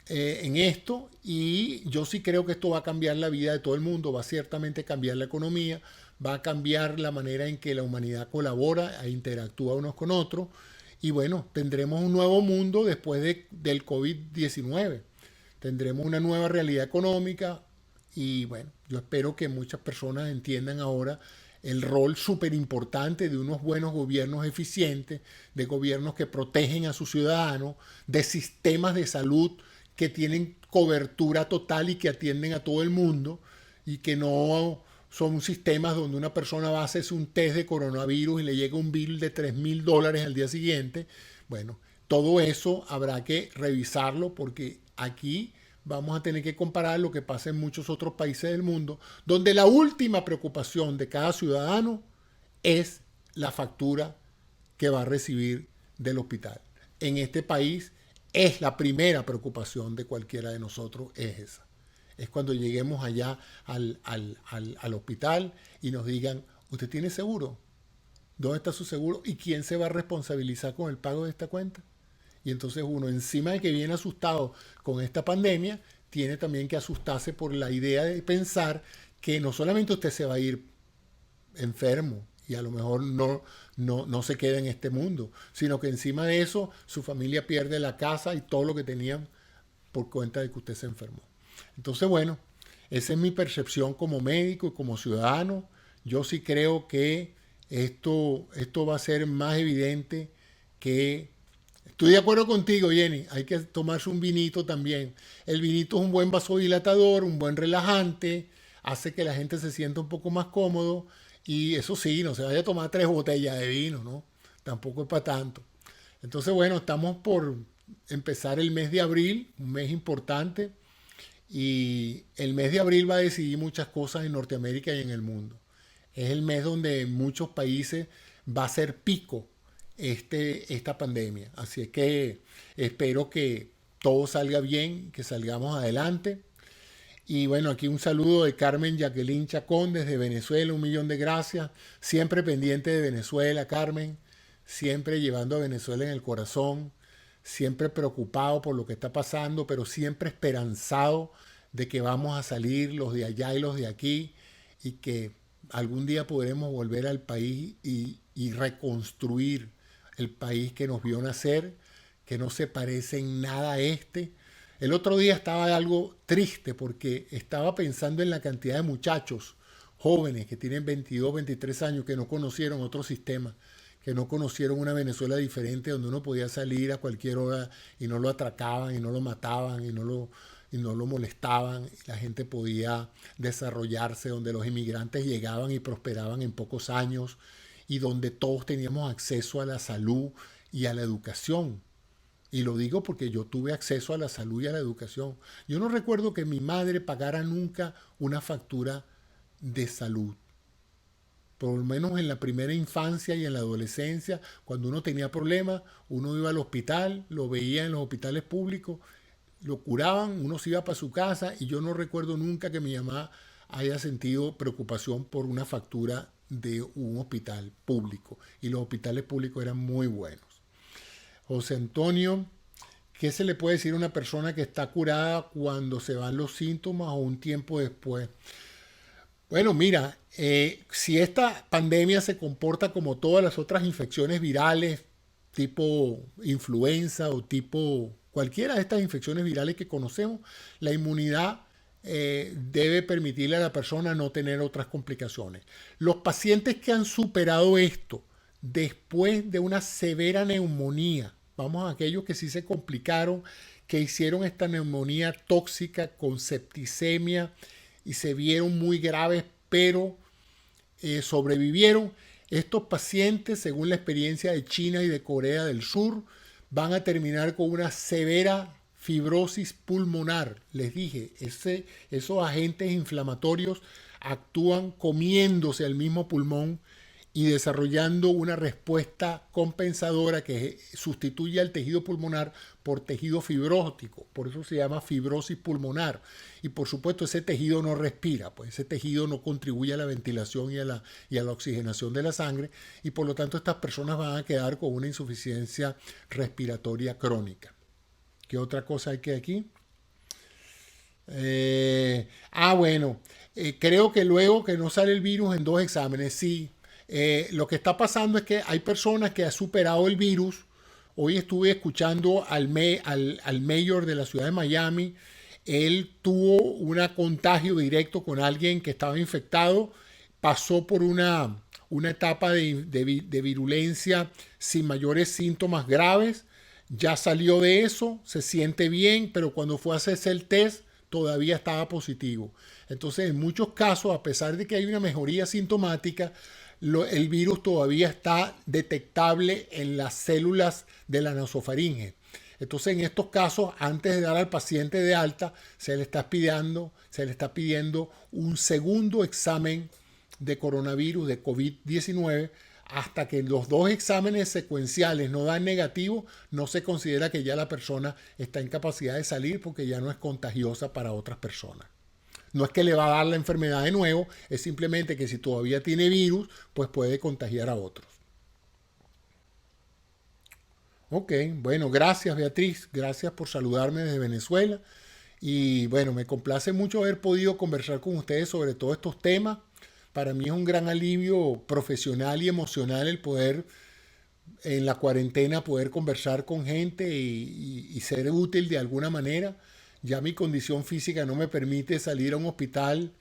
Speaker 1: en esto y yo sí creo que esto va a cambiar la vida de todo el mundo, va a ciertamente cambiar la economía, va a cambiar la manera en que la humanidad colabora e interactúa unos con otros y bueno, tendremos un nuevo mundo después del COVID-19, tendremos una nueva realidad económica y bueno, yo espero que muchas personas entiendan ahora el rol súper importante de unos buenos gobiernos eficientes, de gobiernos que protegen a sus ciudadanos, de sistemas de salud que tienen cobertura total y que atienden a todo el mundo y que no son sistemas donde una persona va a hacerse un test de coronavirus y le llega un bill de $3,000 al día siguiente. Bueno, todo eso habrá que revisarlo porque aquí vamos a tener que comparar lo que pasa en muchos otros países del mundo, donde la última preocupación de cada ciudadano es la factura que va a recibir del hospital. En este país es la primera preocupación de cualquiera de nosotros, es esa. Es cuando lleguemos allá al hospital y nos digan, ¿usted tiene seguro? ¿Dónde está su seguro? ¿Y quién se va a responsabilizar con el pago de esta cuenta? Y entonces uno, encima de que viene asustado con esta pandemia, tiene también que asustarse por la idea de pensar que no solamente usted se va a ir enfermo y a lo mejor no se queda en este mundo, sino que encima de eso su familia pierde la casa y todo lo que tenían por cuenta de que usted se enfermó. Entonces, bueno, esa es mi percepción como médico y como ciudadano. Yo sí creo que esto va a ser más evidente que... Estoy de acuerdo contigo, Jenny. Hay que tomarse un vinito también. El vinito es un buen vasodilatador, un buen relajante, hace que la gente se sienta un poco más cómodo. Y eso sí, no se vaya a tomar 3 botellas de vino, ¿no? Tampoco es para tanto. Entonces, bueno, estamos por empezar el mes de abril, un mes importante. Y el mes de abril va a decidir muchas cosas en Norteamérica y en el mundo. Es el mes donde en muchos países va a ser pico esta pandemia. Así es que espero que todo salga bien, que salgamos adelante. Y bueno, aquí un saludo de Carmen Jacqueline Chacón desde Venezuela, 1 millón de gracias. Siempre pendiente de Venezuela, Carmen. Siempre llevando a Venezuela en el corazón. Siempre preocupado por lo que está pasando, pero siempre esperanzado de que vamos a salir los de allá y los de aquí y que algún día podremos volver al país y reconstruir el país que nos vio nacer, que no se parece en nada a este. El otro día estaba algo triste porque estaba pensando en la cantidad de muchachos jóvenes que tienen 22, 23 años que no conocieron otro sistema, que no conocieron una Venezuela diferente donde uno podía salir a cualquier hora y no lo atracaban y no lo mataban y no lo molestaban. Y la gente podía desarrollarse, donde los inmigrantes llegaban y prosperaban en pocos años y donde todos teníamos acceso a la salud y a la educación. Y lo digo porque yo tuve acceso a la salud y a la educación. Yo no recuerdo que mi madre pagara nunca una factura de salud. Por lo menos en la primera infancia y en la adolescencia, cuando uno tenía problemas, uno iba al hospital, lo veía en los hospitales públicos, lo curaban, uno se iba para su casa y yo no recuerdo nunca que mi mamá haya sentido preocupación por una factura de un hospital público. Y los hospitales públicos eran muy buenos. José Antonio, ¿qué se le puede decir a una persona que está curada cuando se van los síntomas o un tiempo después? Bueno, mira, si esta pandemia se comporta como todas las otras infecciones virales, tipo influenza o tipo cualquiera de estas infecciones virales que conocemos, la inmunidad debe permitirle a la persona no tener otras complicaciones. Los pacientes que han superado esto después de una severa neumonía, vamos a aquellos que sí se complicaron, que hicieron esta neumonía tóxica con septicemia y se vieron muy graves, pero sobrevivieron. Estos pacientes, según la experiencia de China y de Corea del Sur, van a terminar con una severa fibrosis pulmonar. Les dije, esos agentes inflamatorios actúan comiéndose al mismo pulmón y desarrollando una respuesta compensadora que sustituye al tejido pulmonar por tejido fibrótico. Por eso se llama fibrosis pulmonar. Y por supuesto ese tejido no respira, pues ese tejido no contribuye a la ventilación y a la oxigenación de la sangre y por lo tanto estas personas van a quedar con una insuficiencia respiratoria crónica. ¿Qué otra cosa hay que aquí? Bueno, creo que luego que no sale el virus en 2 exámenes, sí. Lo que está pasando es que hay personas que han superado el virus. Hoy estuve escuchando al mayor de la ciudad de Miami. Él tuvo un contagio directo con alguien que estaba infectado. Pasó por una etapa de virulencia sin mayores síntomas graves. Ya salió de eso, se siente bien, pero cuando fue a hacerse el test todavía estaba positivo. Entonces, en muchos casos, a pesar de que hay una mejoría sintomática, el virus todavía está detectable en las células de la nasofaringe. Entonces, en estos casos, antes de dar al paciente de alta, se le está pidiendo un segundo examen de coronavirus, de COVID-19, hasta que los 2 exámenes secuenciales no dan negativo, no se considera que ya la persona está en capacidad de salir porque ya no es contagiosa para otras personas. No es que le va a dar la enfermedad de nuevo, es simplemente que si todavía tiene virus, pues puede contagiar a otros. Ok, bueno, gracias Beatriz, gracias por saludarme desde Venezuela. Y bueno, me complace mucho haber podido conversar con ustedes sobre todos estos temas. Para mí es un gran alivio profesional y emocional el poder en la cuarentena poder conversar con gente y ser útil de alguna manera. Ya mi condición física no me permite salir a un hospital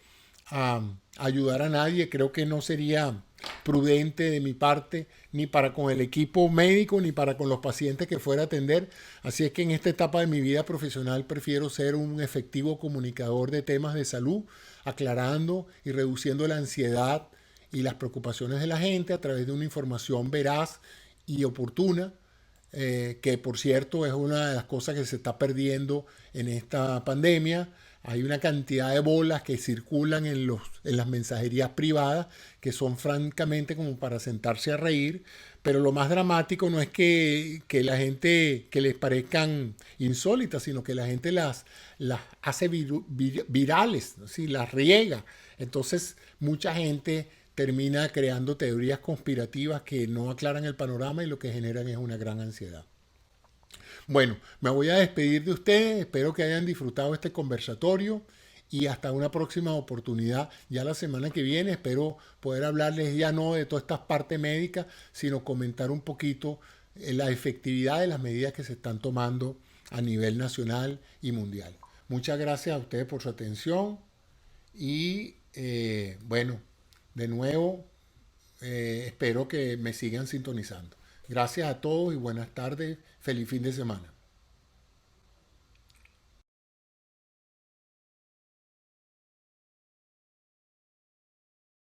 Speaker 1: a ayudar a nadie. Creo que no sería prudente de mi parte ni para con el equipo médico ni para con los pacientes que fuera a atender. Así es que en esta etapa de mi vida profesional prefiero ser un efectivo comunicador de temas de salud, aclarando y reduciendo la ansiedad y las preocupaciones de la gente a través de una información veraz y oportuna, que por cierto es una de las cosas que se está perdiendo en esta pandemia. Hay una cantidad de bolas que circulan en las mensajerías privadas que son francamente como para sentarse a reír, pero lo más dramático no es que la gente, que les parezcan insólitas, sino que la gente las hace virales, ¿sí? Las riega. Entonces mucha gente termina creando teorías conspirativas que no aclaran el panorama y lo que generan es una gran ansiedad. Bueno, me voy a despedir de ustedes, espero que hayan disfrutado este conversatorio y hasta una próxima oportunidad. Ya la semana que viene espero poder hablarles ya no de todas estas partes médicas, sino comentar un poquito la efectividad de las medidas que se están tomando a nivel nacional y mundial. Muchas gracias a ustedes por su atención y bueno, de nuevo espero que me sigan sintonizando. Gracias a todos y buenas tardes. Feliz fin de semana.